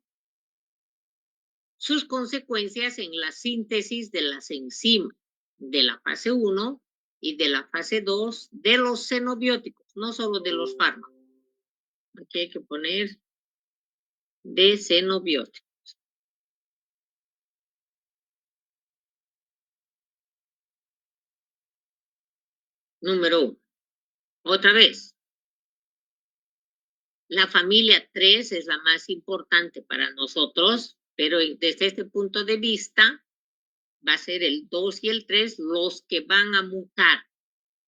sus consecuencias en la síntesis de las enzimas de la fase 1 y de la fase 2 de los xenobióticos, no solo de los fármacos. Aquí hay que poner de xenobióticos. Número 1. Otra vez, la familia 3 es la más importante para nosotros, pero desde este punto de vista va a ser el 2 y el 3 los que van a mutar,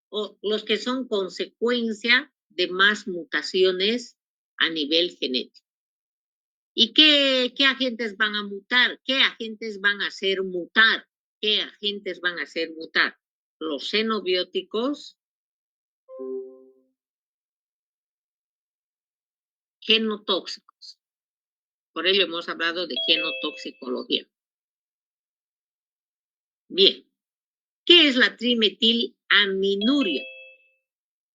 o los que son consecuencia de más mutaciones a nivel genético. ¿Y qué agentes van a mutar? ¿Qué agentes van a hacer mutar? ¿Qué agentes van a hacer mutar? Los xenobióticos, genotóxicos. Por ello hemos hablado de genotoxicología. Bien, ¿qué es la trimetilaminoria?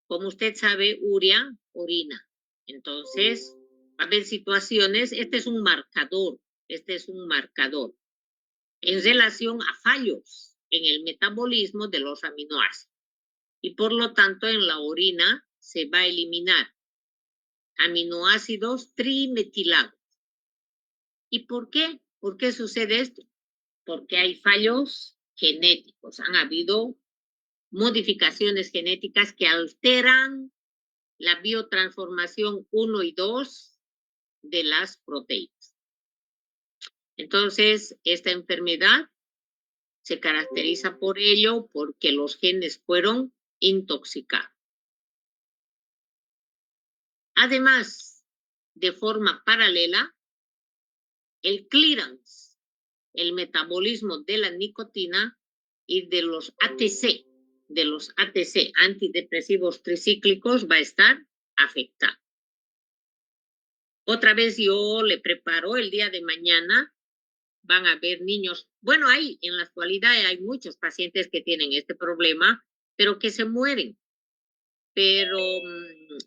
Como usted sabe, urea, orina. Entonces, va a haber situaciones, este es un marcador en relación a fallos en el metabolismo de los aminoácidos. Y por lo tanto, en la orina se va a eliminar aminoácidos trimetilados. ¿Y por qué? ¿Por qué sucede esto? Porque hay fallos genéticos. Han habido modificaciones genéticas que alteran la biotransformación 1 y 2 de las proteínas. Entonces, esta enfermedad se caracteriza por ello porque los genes fueron intoxicados. Además, de forma paralela, el clearance, el metabolismo de la nicotina y de los ATC, antidepresivos tricíclicos, va a estar afectado. Otra vez yo le preparo el día de mañana, van a haber niños, bueno, en la actualidad hay muchos pacientes que tienen este problema, pero que se mueren. Pero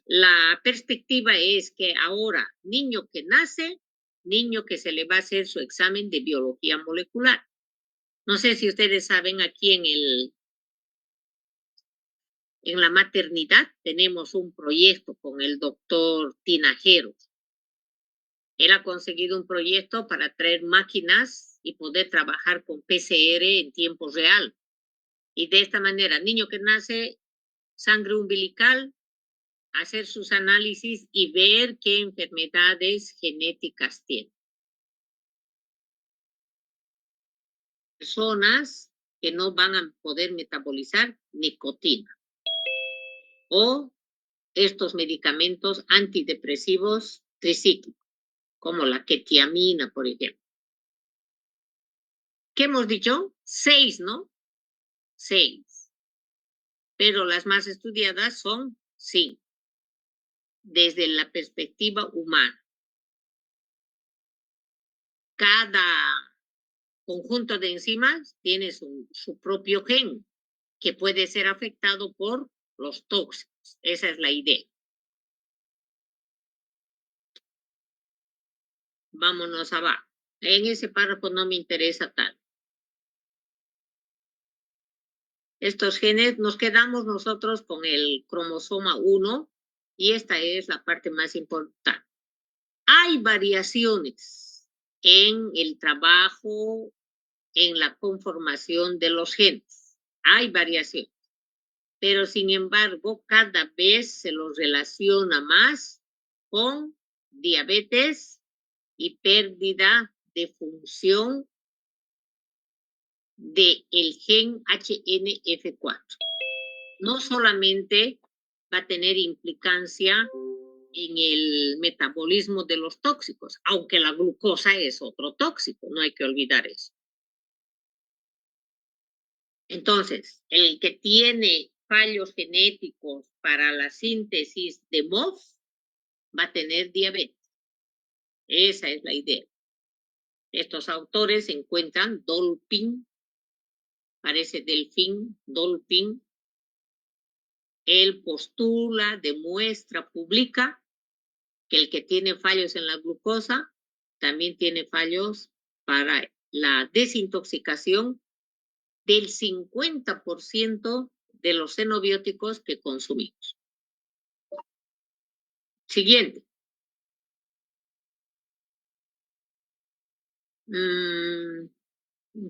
la perspectiva es que ahora, niño que nace, niño que se le va a hacer su examen de biología molecular. No sé si ustedes saben, aquí en la maternidad tenemos un proyecto con el doctor Tinajeros. Él ha conseguido un proyecto para traer máquinas y poder trabajar con PCR en tiempo real. Y de esta manera, niño que nace, sangre umbilical, hacer sus análisis y ver qué enfermedades genéticas tiene. Personas que no van a poder metabolizar nicotina o estos medicamentos antidepresivos tricíclicos, como la quetiamina, por ejemplo. ¿Qué hemos dicho? 6, ¿no? 6. Pero las más estudiadas son 5, desde la perspectiva humana. Cada conjunto de enzimas tiene su propio gen que puede ser afectado por los tóxicos. Esa es la idea. Vámonos abajo. En ese párrafo no me interesa tal. Estos genes, nos quedamos nosotros con el cromosoma 1 y esta es la parte más importante. Hay variaciones en el trabajo, en la conformación de los genes. Hay variaciones, pero sin embargo cada vez se los relaciona más con diabetes y pérdida de función del gen HNF4. No solamente va a tener implicancia en el metabolismo de los tóxicos, aunque la glucosa es otro tóxico, no hay que olvidar eso. Entonces, el que tiene fallos genéticos para la síntesis de MOF va a tener diabetes. Esa es la idea. Estos autores encuentran Dolphin, parece delfín, Dolphin. Él postula, demuestra, publica que el que tiene fallos en la glucosa también tiene fallos para la desintoxicación del 50% de los xenobióticos que consumimos. Siguiente.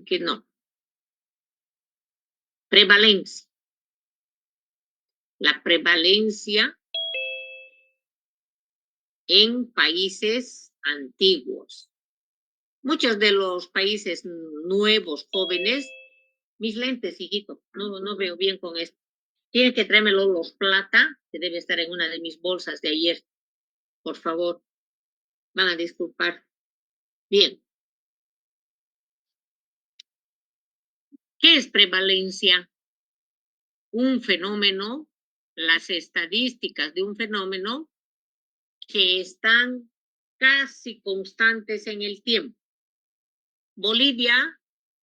Que no. Prevalencia. La prevalencia en países antiguos. Muchos de los países nuevos, jóvenes, mis lentes, hijito, no veo bien con esto. Tienen que traérmelo los plata, que debe estar en una de mis bolsas de ayer. Por favor, van a disculpar. Bien. ¿Qué es prevalencia? Un fenómeno, las estadísticas de un fenómeno que están casi constantes en el tiempo.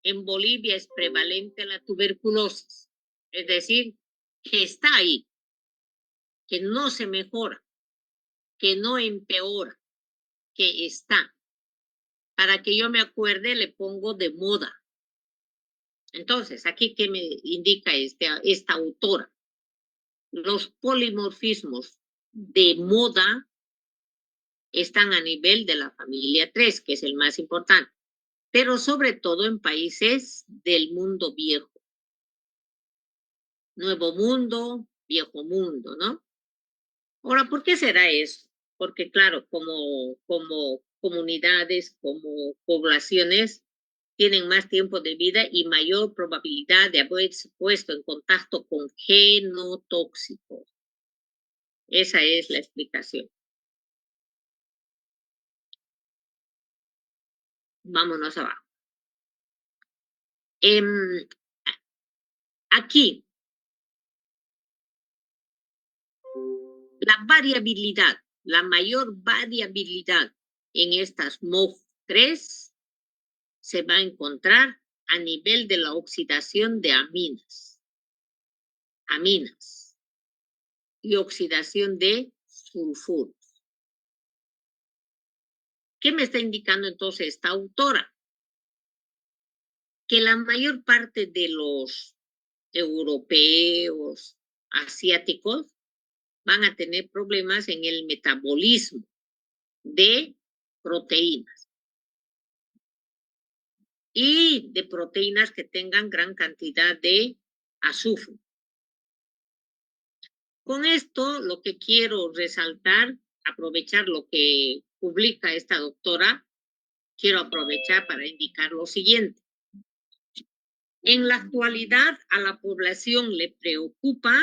En Bolivia es prevalente la tuberculosis, es decir, que está ahí, que no se mejora, que no empeora, que está. Para que yo me acuerde, le pongo de moda. Entonces, aquí, ¿qué me indica esta autora? Los polimorfismos de moda están a nivel de la familia 3, que es el más importante, pero sobre todo en países del mundo viejo. Nuevo mundo, viejo mundo, ¿no? Ahora, ¿por qué será eso? Porque claro, como comunidades, como poblaciones, tienen más tiempo de vida y mayor probabilidad de haberse puesto en contacto con genotóxicos. Esa es la explicación. Vámonos abajo. Aquí, la variabilidad, la mayor variabilidad en estas MOF3 se va a encontrar a nivel de la oxidación de aminas y oxidación de sulfuros. ¿Qué me está indicando entonces esta autora? Que la mayor parte de los europeos, asiáticos, van a tener problemas en el metabolismo de proteínas y de proteínas que tengan gran cantidad de azufre. Con esto, lo que quiero resaltar, aprovechar lo que publica esta doctora, quiero aprovechar para indicar lo siguiente. En la actualidad, a la población le preocupa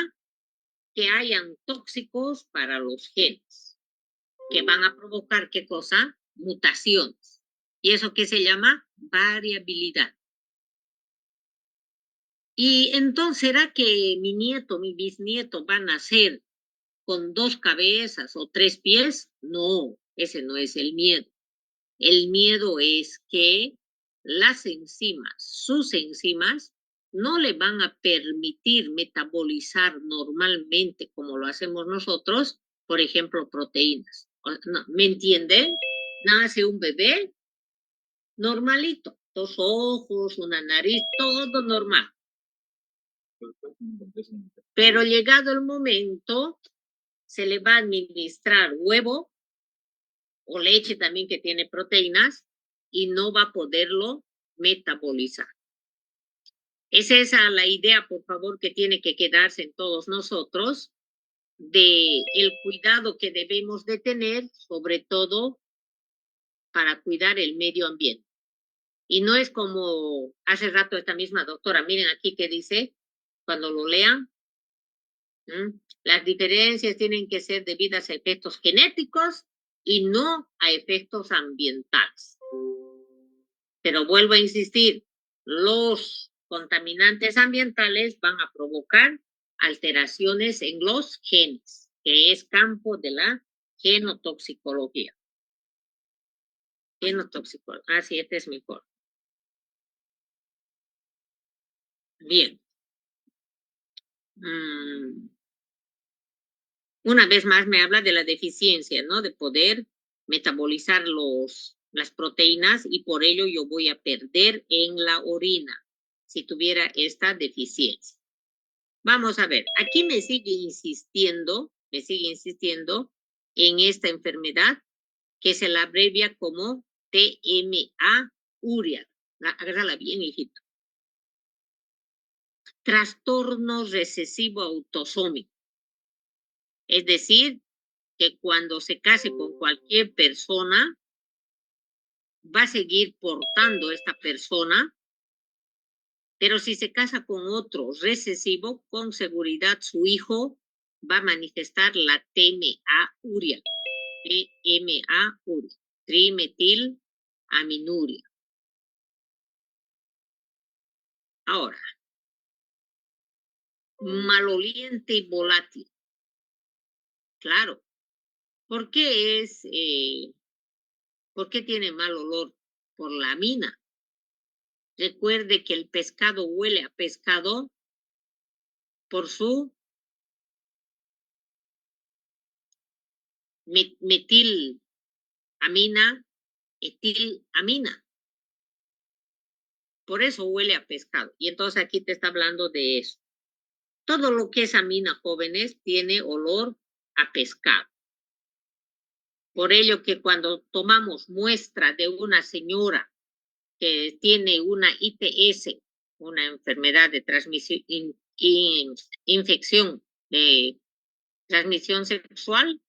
que hayan tóxicos para los genes, que van a provocar, ¿qué cosa? Mutaciones. ¿Y eso qué se llama? Variabilidad. Y entonces, ¿será que mi nieto, mi bisnieto van a nacer con 2 cabezas o 3 pies? No, ese no es el miedo. El miedo es que las enzimas, sus enzimas, no le van a permitir metabolizar normalmente como lo hacemos nosotros, por ejemplo, proteínas. ¿Me entienden? nace un bebé normalito, 2 ojos, una nariz, todo normal. Pero llegado el momento, se le va a administrar huevo o leche también que tiene proteínas y no va a poderlo metabolizar. Es esa la idea, por favor, que tiene que quedarse en todos nosotros de el cuidado que debemos de tener, sobre todo para cuidar el medio ambiente. Y no es como hace rato esta misma doctora, miren aquí que dice, cuando lo lean, las diferencias tienen que ser debidas a efectos genéticos y no a efectos ambientales. Pero vuelvo a insistir, los contaminantes ambientales van a provocar alteraciones en los genes, que es campo de la genotoxicología. Genotoxicología. Ah, sí, este es mejor. Bien. Una vez más me habla de la deficiencia, ¿no? De poder metabolizar las proteínas y por ello yo voy a perder en la orina si tuviera esta deficiencia. Vamos a ver, aquí me sigue insistiendo en esta enfermedad que se la abrevia como TMA urea. Agárrala bien, hijito. Trastorno recesivo autosómico. Es decir, que cuando se case con cualquier persona, va a seguir portando esta persona, pero si se casa con otro recesivo, con seguridad su hijo va a manifestar la TMA urea, TMA urea, trimetilaminuria. Ahora, maloliente y volátil. Claro. ¿Por qué por qué tiene mal olor? Por la amina. Recuerde que el pescado huele a pescado por su metilamina, etilamina. Por eso huele a pescado. Y entonces aquí te está hablando de eso. Todo lo que es amina, jóvenes, tiene olor a pescado. Por ello que cuando tomamos muestra de una señora que tiene una ITS, una enfermedad de transmisión, infección de transmisión sexual,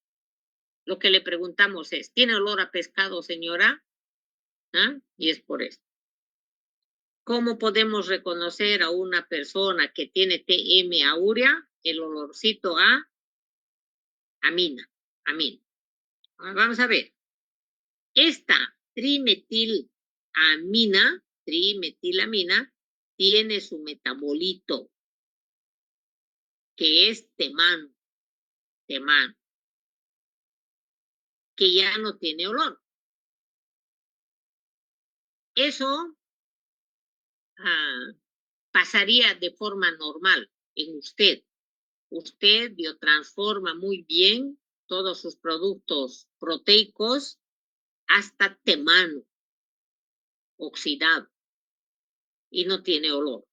lo que le preguntamos es, ¿tiene olor a pescado, señora? ¿Ah? Y es por eso. ¿Cómo podemos reconocer a una persona que tiene TM aurea? El olorcito a amina. Vamos a ver. Esta trimetilamina, tiene su metabolito, que es temano, que ya no tiene olor. Eso pasaría de forma normal en usted. Usted biotransforma muy bien todos sus productos proteicos hasta temano oxidado y no tiene olor.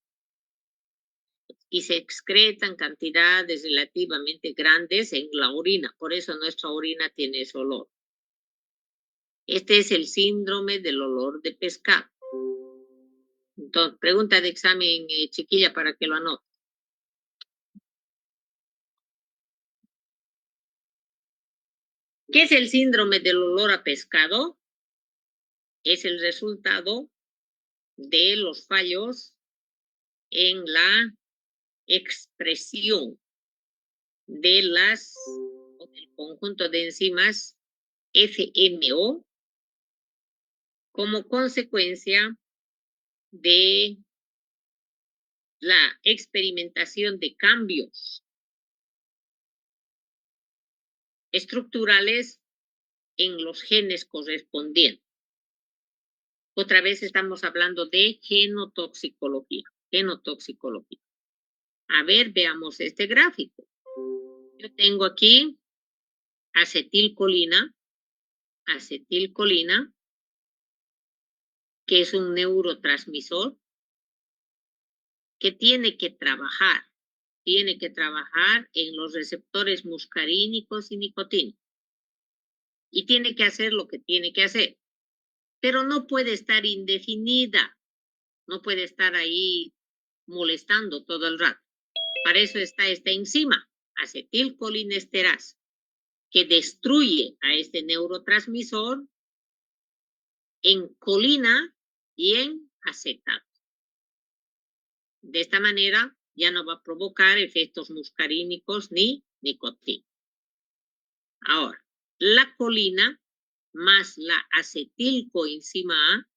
Y se excretan cantidades relativamente grandes en la orina, por eso nuestra orina tiene ese olor. Este es el síndrome del olor de pescado. Entonces, pregunta de examen, chiquilla, para que lo anote. ¿Qué es el síndrome del olor a pescado? Es el resultado de los fallos en la expresión del conjunto de enzimas FMO como consecuencia de la experimentación de cambios estructurales en los genes correspondientes. Otra vez estamos hablando de genotoxicología. A ver, veamos este gráfico. Yo tengo aquí acetilcolina, acetilcolina, que es un neurotransmisor que tiene que trabajar en los receptores muscarínicos y nicotínicos. Y tiene que hacer lo que tiene que hacer. Pero no puede estar indefinida, no puede estar ahí molestando todo el rato. Para eso está esta enzima, acetilcolinesterasa, que destruye a este neurotransmisor en colina y en acetato. De esta manera ya no va a provocar efectos muscarínicos ni nicotina. Ahora, la colina más la acetilcoenzima A,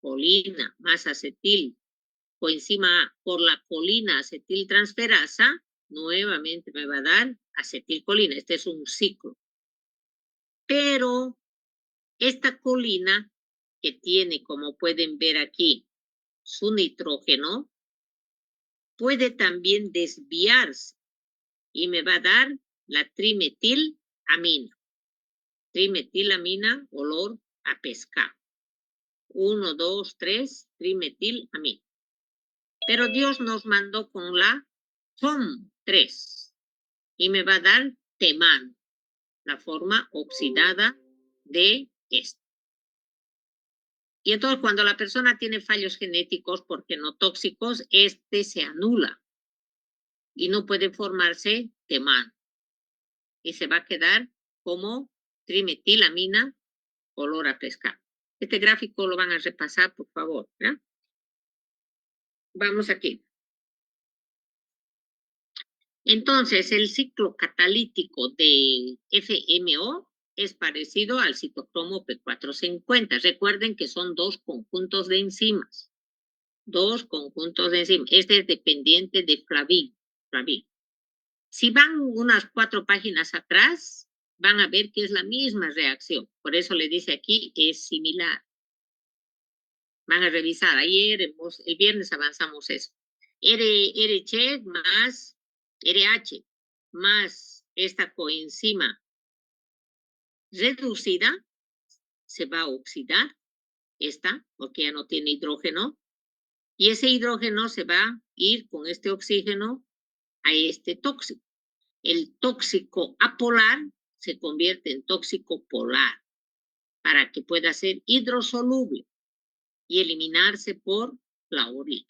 colina más acetilcoenzima A por la colina acetiltransferasa, nuevamente me va a dar acetilcolina. Este es un ciclo. Pero esta colina, que tiene, como pueden ver aquí, su nitrógeno, puede también desviarse y me va a dar la trimetilamina. Trimetilamina, olor a pescado. 1, 2, 3, trimetilamina. Pero Dios nos mandó con la TOM3 y me va a dar temán, la forma oxidada de esto. Y entonces cuando la persona tiene fallos genéticos porque no tóxicos, este se anula y no puede formarse temán. Y se va a quedar como trimetilamina, olor a pescado. Este gráfico lo van a repasar, por favor, ¿ya? Vamos aquí. Entonces, el ciclo catalítico de FMO es parecido al citocromo P450. Recuerden que son dos conjuntos de enzimas. Dos conjuntos de enzimas. Este es dependiente de flavin. Si van unas 4 páginas atrás, van a ver que es la misma reacción. Por eso le dice aquí, es similar. Van a revisar. El viernes avanzamos eso. RH más RH más esta coenzima reducida se va a oxidar, porque ya no tiene hidrógeno, y ese hidrógeno se va a ir con este oxígeno a este tóxico. El tóxico apolar se convierte en tóxico polar para que pueda ser hidrosoluble y eliminarse por la orina.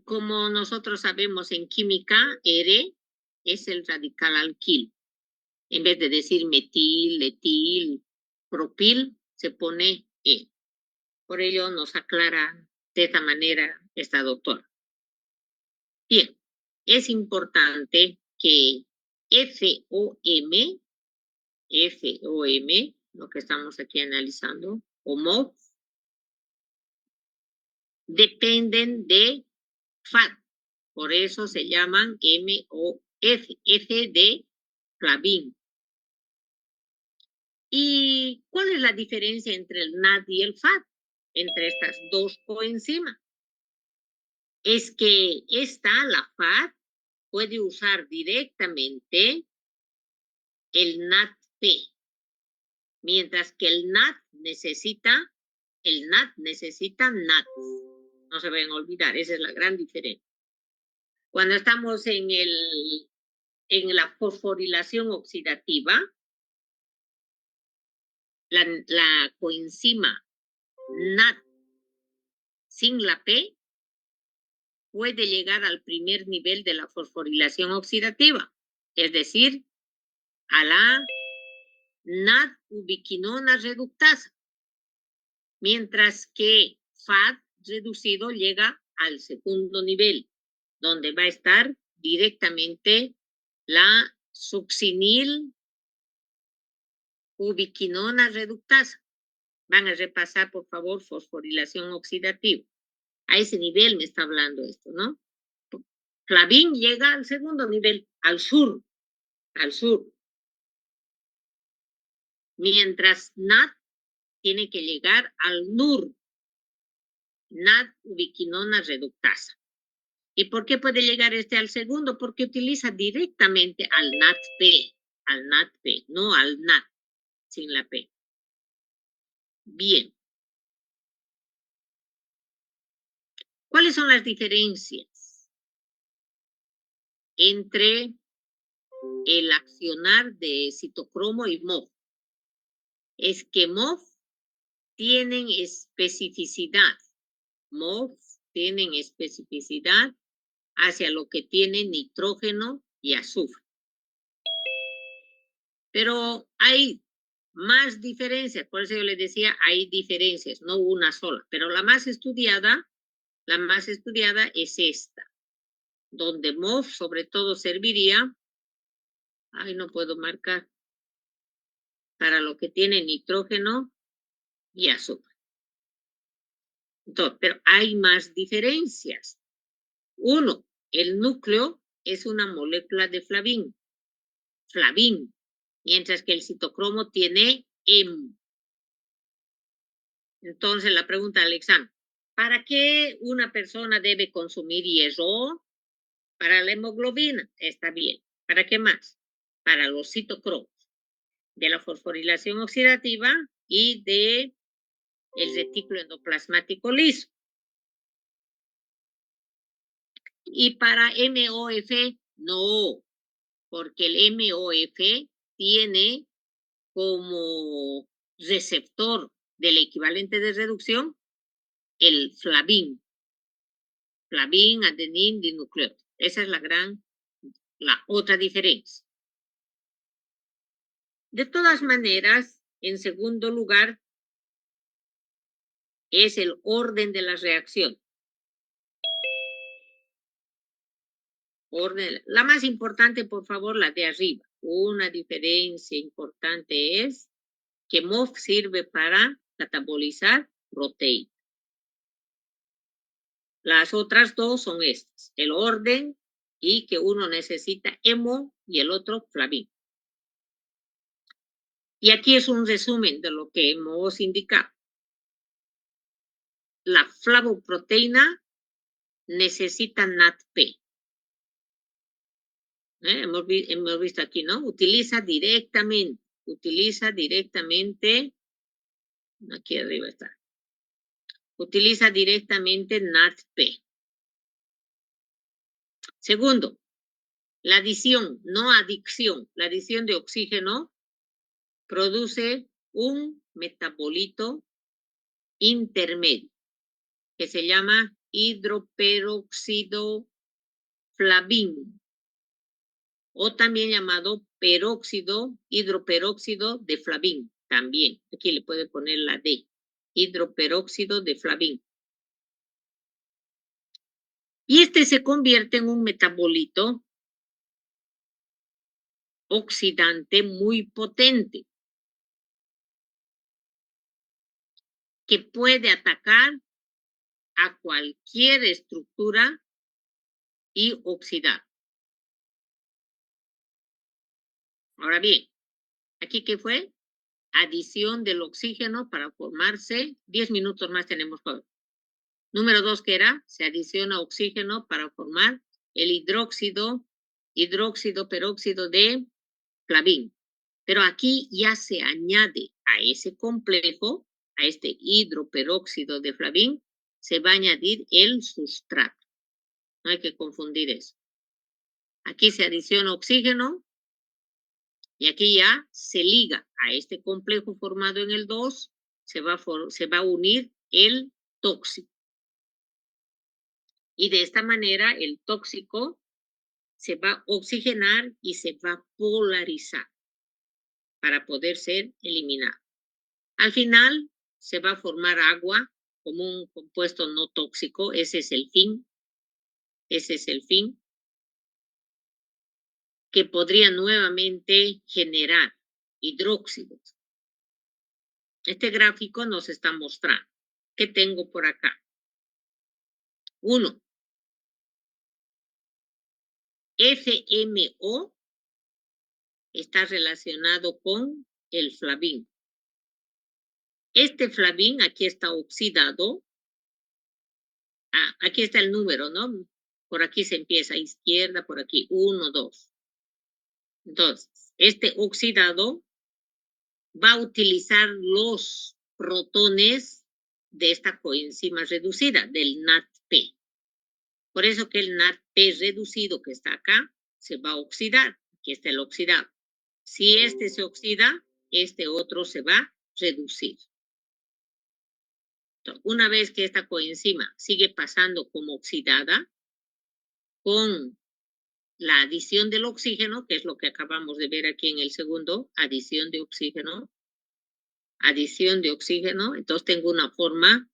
Como nosotros sabemos en química, R es el radical alquil. En vez de decir metil, etil, propil, se pone E. Por ello nos aclara de esta manera esta doctora. Bien, es importante que FOM, lo que estamos aquí analizando, o MOF, dependen de FAT. Por eso se llaman MOF, F de flavin. ¿Y cuál es la diferencia entre el NAD y el FAT? Entre estas dos coenzimas. Es que la FAT, puede usar directamente el NADP, mientras que el NAD necesita NAD. No se vayan a olvidar, esa es la gran diferencia. Cuando estamos en la fosforilación oxidativa, la coenzima NAD sin la P puede llegar al primer nivel de la fosforilación oxidativa, es decir, a la NAD-ubiquinona reductasa, mientras que FAT reducido llega al segundo nivel, donde va a estar directamente la succinil ubiquinona reductasa. Van a repasar, por favor, fosforilación oxidativa. A ese nivel me está hablando esto, ¿no? Flavin llega al segundo nivel, al sur. Mientras NAD tiene que llegar al NUR, NAD-ubiquinona reductasa. ¿Y por qué puede llegar al segundo? Porque utiliza directamente al NADP. al NADP, no al NAD, sin la P. Bien. ¿Cuáles son las diferencias entre el accionar de citocromo y MOF? Es que MOF tienen especificidad. MOF tienen especificidad hacia lo que tiene nitrógeno y azufre. Pero hay más diferencias, por eso yo les decía, hay diferencias, no una sola, pero la más estudiada es esta, donde MOF sobre todo serviría, no puedo marcar, para lo que tiene nitrógeno y azufre. Entonces, pero hay más diferencias. Uno, el núcleo es una molécula de flavín, mientras que el citocromo tiene hemo. Entonces, la pregunta del examen, ¿para qué una persona debe consumir hierro? Para la hemoglobina, está bien. ¿Para qué más? Para los citocromos, de la fosforilación oxidativa y de el retículo endoplasmático liso. Y para MOF, no, porque el MOF tiene como receptor del equivalente de reducción el flavín, adenín, dinucleótido. Esa es la otra diferencia. De todas maneras, en segundo lugar, es el orden de la reacción. La más importante, por favor, la de arriba. Una diferencia importante es que MOF sirve para catabolizar proteína. Las otras dos son estas, el orden y que uno necesita hemo y el otro flavín. Y aquí es un resumen de lo que hemos indicado. La flavoproteína necesita NADP. Hemos visto aquí, ¿no? Utiliza directamente, aquí arriba está, utiliza directamente NADP. Segundo, la adición, no adicción, la adición de oxígeno produce un metabolito intermedio que se llama hidroperóxido flavín o también llamado hidroperóxido de flavín. También, aquí le puede poner la D, hidroperóxido de flavín. Y este se convierte en un metabolito oxidante muy potente que puede atacar a cualquier estructura y oxidar. Ahora bien, ¿aquí qué fue? Adición del oxígeno para formarse, 10 minutos más tenemos todo. Número 2, ¿qué era? Se adiciona oxígeno para formar el hidróxido peróxido de flavín. Pero aquí ya se añade a ese complejo, a este hidroperóxido de flavín, se va a añadir el sustrato. No hay que confundir eso. Aquí se adiciona oxígeno y aquí ya se liga a este complejo formado en el 2, se va a unir el tóxico. Y de esta manera el tóxico se va a oxigenar y se va a polarizar para poder ser eliminado. Al final se va a formar agua como un compuesto no tóxico, ese es el fin, que podría nuevamente generar hidróxidos. Este gráfico nos está mostrando. ¿Qué tengo por acá? 1. FMO está relacionado con el flavín. Este flavín aquí está oxidado. Aquí está el número, ¿no? Por aquí se empieza a izquierda, por aquí, 1, 2. Entonces, este oxidado va a utilizar los protones de esta coenzima reducida, del NADP. Por eso que el NADP reducido que está acá se va a oxidar. Aquí está el oxidado. Si este se oxida, este otro se va a reducir. Entonces, una vez que esta coenzima sigue pasando como oxidada, con la adición del oxígeno, que es lo que acabamos de ver aquí en el segundo, adición de oxígeno, entonces tengo una forma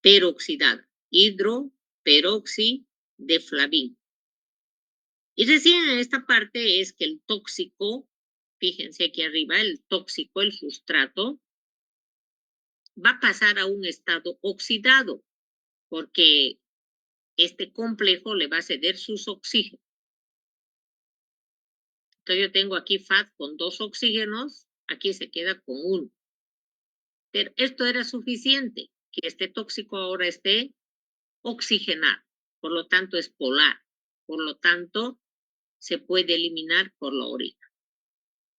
peroxidada, hidroperoxi de flavin. Y recién en esta parte es que el tóxico, fíjense aquí arriba, el tóxico, el sustrato, va a pasar a un estado oxidado, porque este complejo le va a ceder sus oxígenos. Entonces yo tengo aquí FAD con 2 oxígenos, aquí se queda con 1. Pero esto era suficiente, que este tóxico ahora esté oxigenado, por lo tanto es polar, por lo tanto se puede eliminar por la orina.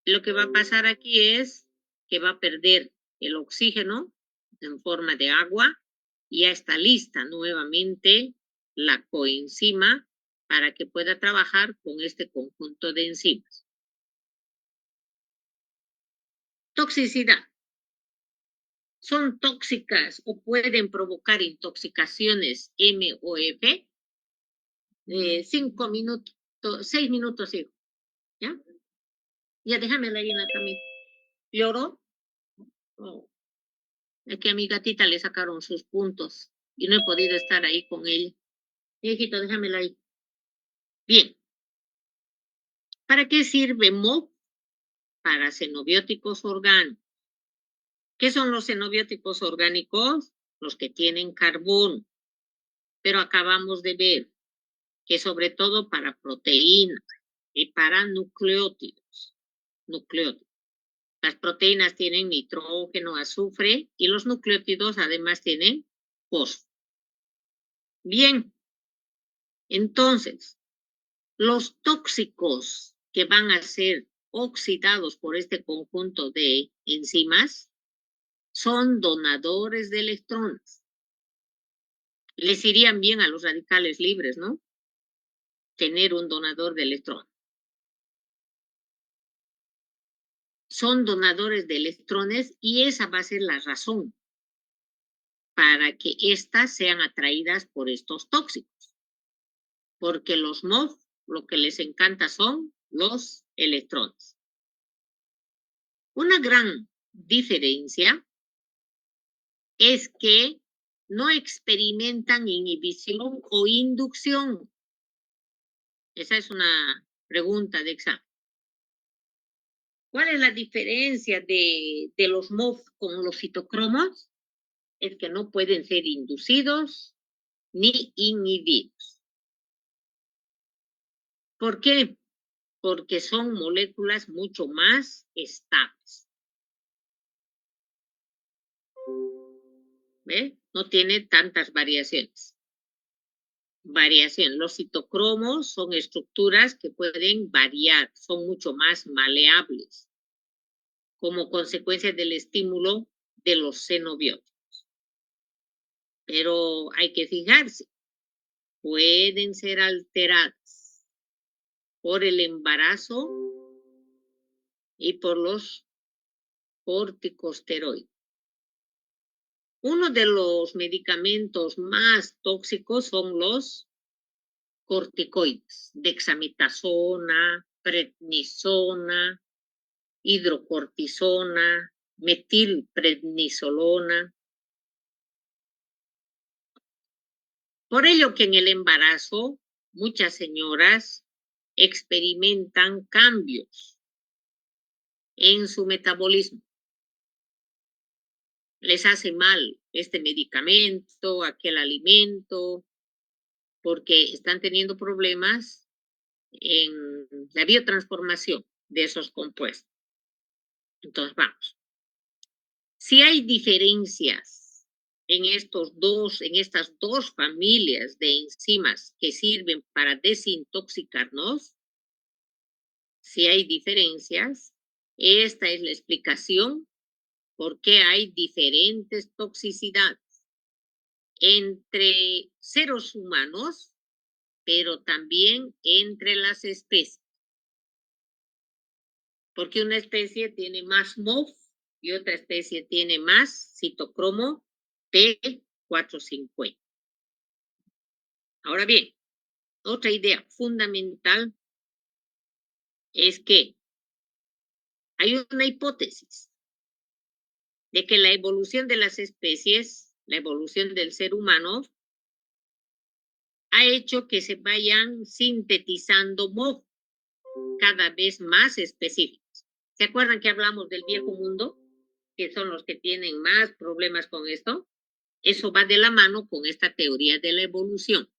Lo que va a pasar aquí es que va a perder el oxígeno en forma de agua y ya está lista nuevamente la coenzima para que pueda trabajar con este conjunto de enzimas. Toxicidad. Son tóxicas o pueden provocar intoxicaciones M o F. 5 minutos, 6 minutos, hijo. ¿Ya? Ya déjame la harina también. ¿Lloró? Oh. Es que a mi gatita le sacaron sus puntos y no he podido estar ahí con ella. Hijito, déjamela ahí. Bien. ¿Para qué sirve MOP? Para xenobióticos orgánicos. ¿Qué son los xenobióticos orgánicos? Los que tienen carbono. Pero acabamos de ver que sobre todo para proteínas y para nucleótidos. Las proteínas tienen nitrógeno, azufre y los nucleótidos además tienen fósforo. Bien, entonces, los tóxicos que van a ser oxidados por este conjunto de enzimas son donadores de electrones. Les irían bien a los radicales libres, ¿no? Tener un donador de electrones. Son donadores de electrones y esa va a ser la razón para que éstas sean atraídas por estos tóxicos. Porque los MOF lo que les encanta son los electrones. Una gran diferencia es que no experimentan inhibición o inducción. Esa es una pregunta de examen. ¿Cuál es la diferencia de los MOF con los citocromos? Es que no pueden ser inducidos ni inhibidos. ¿Por qué? Porque son moléculas mucho más estables. ¿Ve? No tiene tantas variaciones. Los citocromos son estructuras que pueden variar, son mucho más maleables como consecuencia del estímulo de los xenobióticos. Pero hay que fijarse, pueden ser alteradas por el embarazo y por los corticosteroides. Uno de los medicamentos más tóxicos son los corticoides, dexametasona, prednisona, hidrocortisona, metilprednisolona. Por ello que en el embarazo muchas señoras experimentan cambios en su metabolismo. Les hace mal este medicamento, aquel alimento, porque están teniendo problemas en la biotransformación de esos compuestos. Entonces, vamos. Si hay diferencias en estas dos familias de enzimas que sirven para desintoxicarnos, Si hay diferencias, esta es la explicación por qué hay diferentes toxicidades entre seres humanos, pero también entre las especies. Porque una especie tiene más MOF y otra especie tiene más citocromo P450. Ahora bien, otra idea fundamental es que hay una hipótesis de que la evolución de las especies, la evolución del ser humano, ha hecho que se vayan sintetizando MOF cada vez más específicos. ¿Se acuerdan que hablamos del viejo mundo? Que son los que tienen más problemas con esto. Eso va de la mano con esta teoría de la evolución.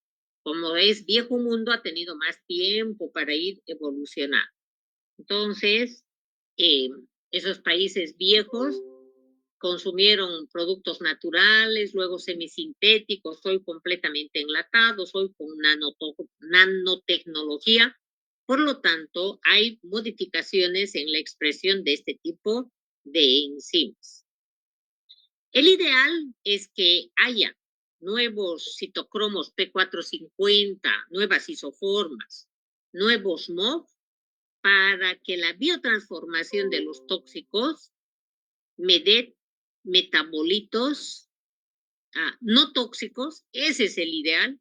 Como es viejo mundo, ha tenido más tiempo para ir evolucionando. Entonces, esos países viejos consumieron productos naturales, luego semisintéticos, hoy completamente enlatados, hoy con nanotecnología. Por lo tanto, hay modificaciones en la expresión de este tipo de enzimas. El ideal es que haya nuevos citocromos P450, nuevas isoformas, nuevos MOF, para que la biotransformación de los tóxicos me dé metabolitos no tóxicos. Ese es el ideal.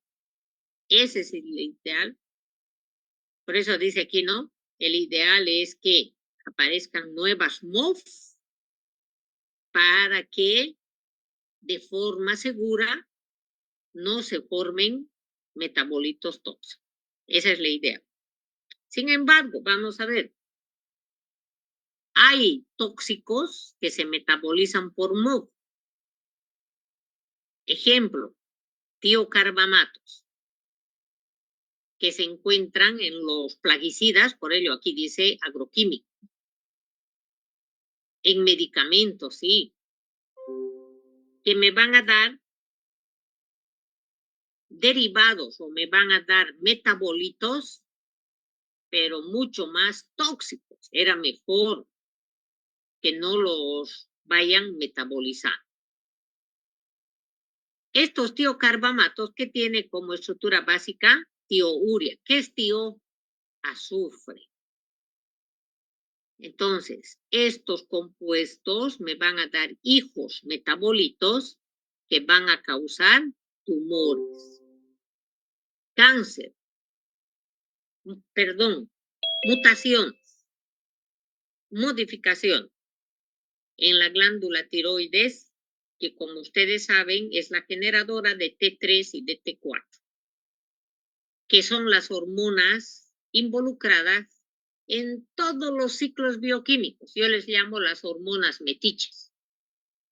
Ese es el ideal. Por eso dice aquí, ¿no? El ideal es que aparezcan nuevas MOF para que de forma segura no se formen metabolitos tóxicos. Esa es la idea. Sin embargo, vamos a ver, hay tóxicos que se metabolizan por MOF. Ejemplo, tiocarbamatos, que se encuentran en los plaguicidas, por ello aquí dice agroquímico. En medicamentos, sí, que me van a dar derivados o me van a dar metabolitos, pero mucho más tóxicos. Era mejor que no los vayan metabolizando. Estos tiocarbamatos que tiene como estructura básica tiourea. ¿Qué es tio? Azufre. Entonces, estos compuestos me van a dar hijos metabolitos que van a causar tumores, cáncer, perdón, mutaciones, modificación en la glándula tiroides, que como ustedes saben es la generadora de T3 y de T4, que son las hormonas involucradas en todos los ciclos bioquímicos. Yo les llamo las hormonas metiches.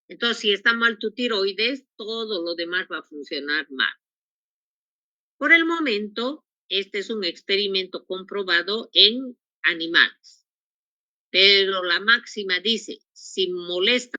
Entonces, si está mal tu tiroides, todo lo demás va a funcionar mal. Por el momento, este es un experimento comprobado en animales. Pero la máxima dice, si molesta